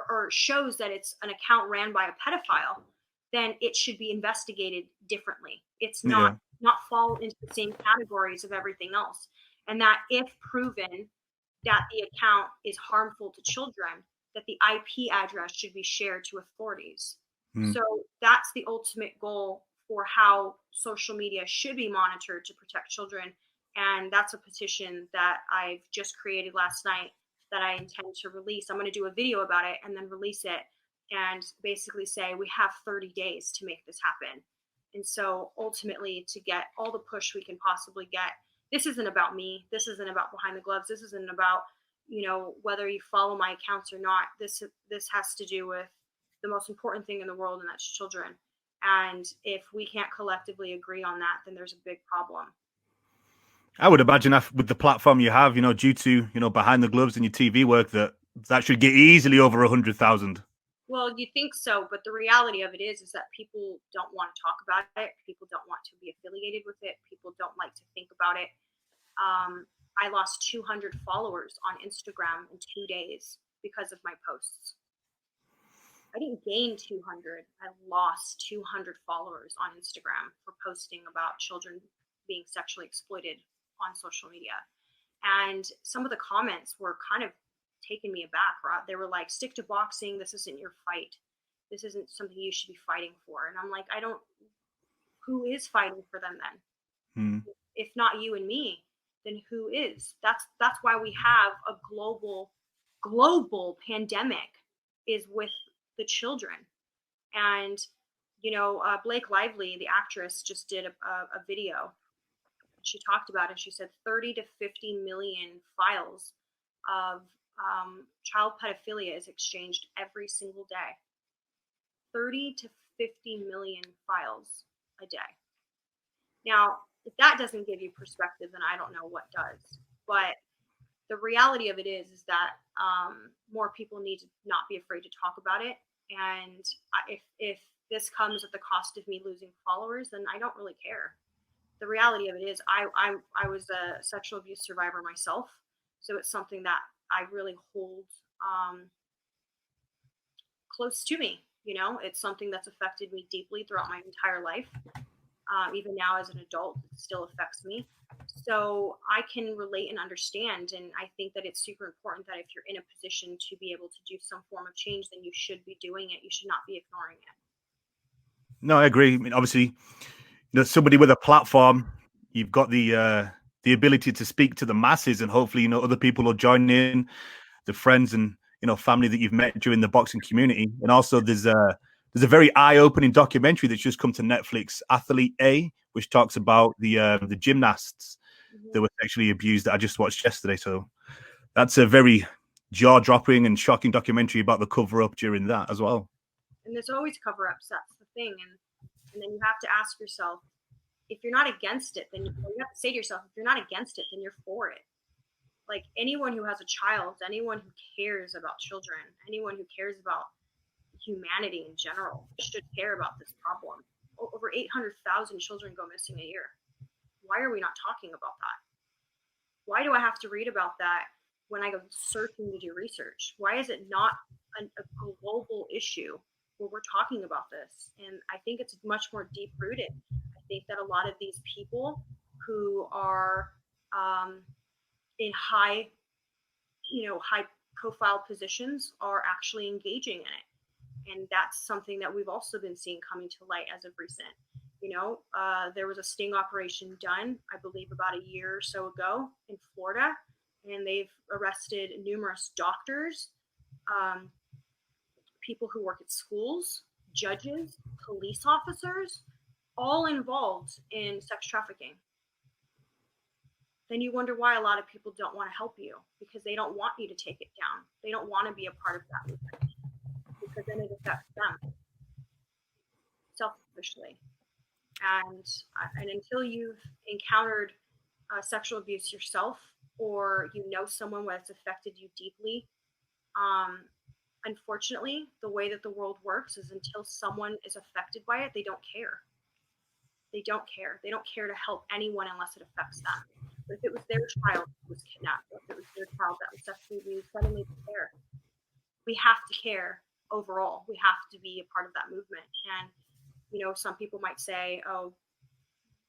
or shows that it's an account ran by a pedophile, then it should be investigated differently. It's not fall into the same categories of everything else. And that if proven that the account is harmful to children, that the IP address should be shared to authorities. So that's the ultimate goal for how social media should be monitored to protect children. And that's a petition that I've just created last night that I intend to release. I'm going to do a video about it and then release it and basically say we have 30 days to make this happen. And so ultimately, to get all the push we can possibly get, this isn't about me. This isn't about behind the gloves. This isn't about, whether you follow my accounts or not. This has to do with the most important thing in the world, and that's children. And if we can't collectively agree on that, then there's a big problem. I would imagine with the platform you have, due to, behind the gloves and your TV work, that should get easily over 100,000. Well, you think so, but the reality of it is that people don't want to talk about it. People don't want to be affiliated with it. People don't like to think about it. I lost 200 followers on Instagram in 2 days because of my posts. I didn't gain 200. I lost 200 followers on Instagram for posting about children being sexually exploited on social media. And some of the comments were kind of taking me aback, right? They were like, stick to boxing. This isn't your fight. This isn't something you should be fighting for. And I'm like, who is fighting for them then? If not you and me, then who is? That's why we have a global pandemic is with the children. And, Blake Lively, the actress, just did a video. She talked about it. She said 30 to 50 million files of child pedophilia is exchanged every single day. 30 to 50 million files a day. Now, if that doesn't give you perspective, then I don't know what does. But the reality of it is that more people need to not be afraid to talk about it. And if this comes at the cost of me losing followers, then I don't really care. The reality of it is I was a sexual abuse survivor myself. So it's something that I really hold close to me. It's something that's affected me deeply throughout my entire life. Even now as an adult, it still affects me. So I can relate and understand. And I think that it's super important that if you're in a position to be able to do some form of change, then you should be doing it. You should not be ignoring it. No, I agree. I mean, obviously, somebody with a platform, you've got the ability to speak to the masses, and hopefully, other people will join in, the friends and family that you've met during the boxing community. And also, there's a very eye-opening documentary that's just come to Netflix, Athlete A, which talks about the gymnasts that were sexually abused that I just watched yesterday. So that's a very jaw-dropping and shocking documentary about the cover-up during that as well. And there's always cover-ups. That's the thing. And then you have to ask yourself, if you're not against it, then you have to say to yourself, if you're not against it, then you're for it. Like anyone who has a child, anyone who cares about children, anyone who cares about humanity in general should care about this problem. Over 800,000 children go missing a year. Why are we not talking about that? Why do I have to read about that when I go searching to do research? Why is it not a global issue where we're talking about this? And I think it's much more deep rooted. I think that a lot of these people who are in high profile positions are actually engaging in it. And that's something that we've also been seeing coming to light as of recent. There was a sting operation done, I believe, about a year or so ago in Florida, and they've arrested numerous doctors, people who work at schools, judges, police officers, all involved in sex trafficking. Then you wonder why a lot of people don't want to help you, because they don't want you to take it down. They don't want to be a part of that movement, because then it affects them selfishly. And until you've encountered sexual abuse yourself, or someone that's affected you deeply, unfortunately, the way that the world works is until someone is affected by it, they don't care. They don't care. They don't care to help anyone unless it affects them. But if it was their child who was kidnapped, or if it was their child that was sexually abused, suddenly they care. We have to care overall. We have to be a part of that movement. And some people might say, oh,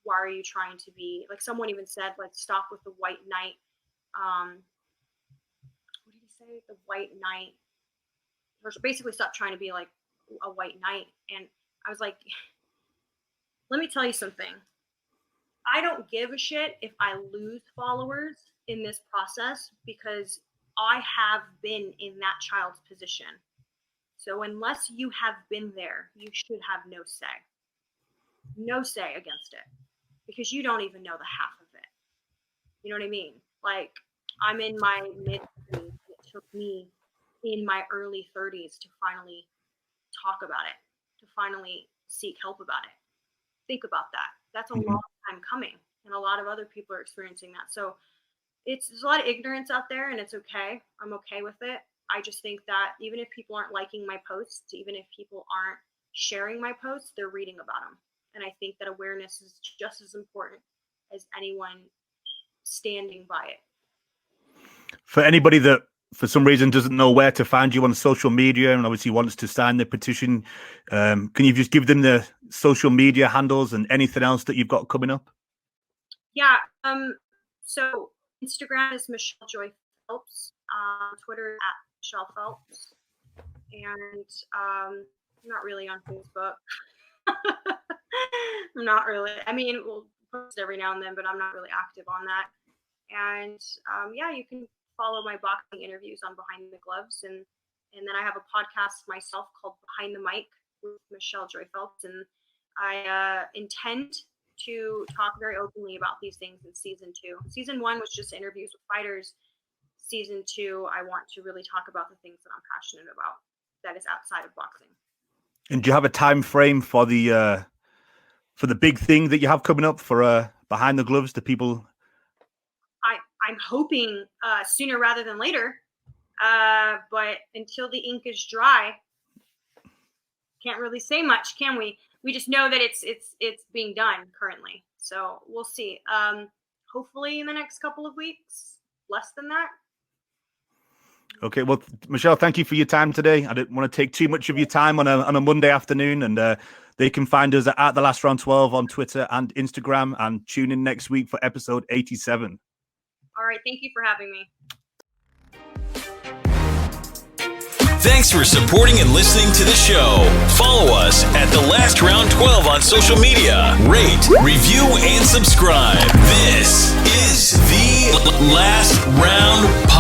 why are you trying to be, like someone even said, like, stop with the white knight. What did he say? The white knight. Or basically stop trying to be like a white knight. And I was like, let me tell you something. I don't give a shit if I lose followers in this process, because I have been in that child's position. So unless you have been there, you should have no say against it, because you don't even know the half of it. You know what I mean? Like, I'm in my mid-30s. It took me in my early 30s to finally talk about it, to finally seek help about it. Think about that. That's a long time coming, and a lot of other people are experiencing that. So there's a lot of ignorance out there, and it's okay. I'm okay with it. I just think that even if people aren't liking my posts, even if people aren't sharing my posts, they're reading about them. And I think that awareness is just as important as anyone standing by it. For anybody that for some reason doesn't know where to find you on social media and obviously wants to sign the petition, can you just give them the social media handles and anything else that you've got coming up? Yeah. So Instagram is Michelle Joy Phelps. Twitter at Michelle Phelps. And I'm not really on Facebook. I'm not really. I mean, we'll post every now and then, but I'm not really active on that. And you can follow my boxing interviews on Behind the Gloves, and then I have a podcast myself called Behind the Mic with Michelle Joy Phelps, and I intend to talk very openly about these things in season 2. Season 1 was just interviews with fighters. Season 2, I want to really talk about the things that I'm passionate about that is outside of boxing. And do you have a time frame for the big thing that you have coming up for Behind the Gloves? The people. I'm hoping sooner rather than later, but until the ink is dry, can't really say much, can we? We just know that it's being done currently, so we'll see. Hopefully in the next couple of weeks, less than that. Okay, well, Michelle, thank you for your time today. I didn't want to take too much of your time on a Monday afternoon, and they can find us at The Last Round 12 on Twitter and Instagram, and tune in next week for episode 87. All right, thank you for having me. Thanks for supporting and listening to the show. Follow us at The Last Round 12 on social media. Rate, review, and subscribe. This is The Last Round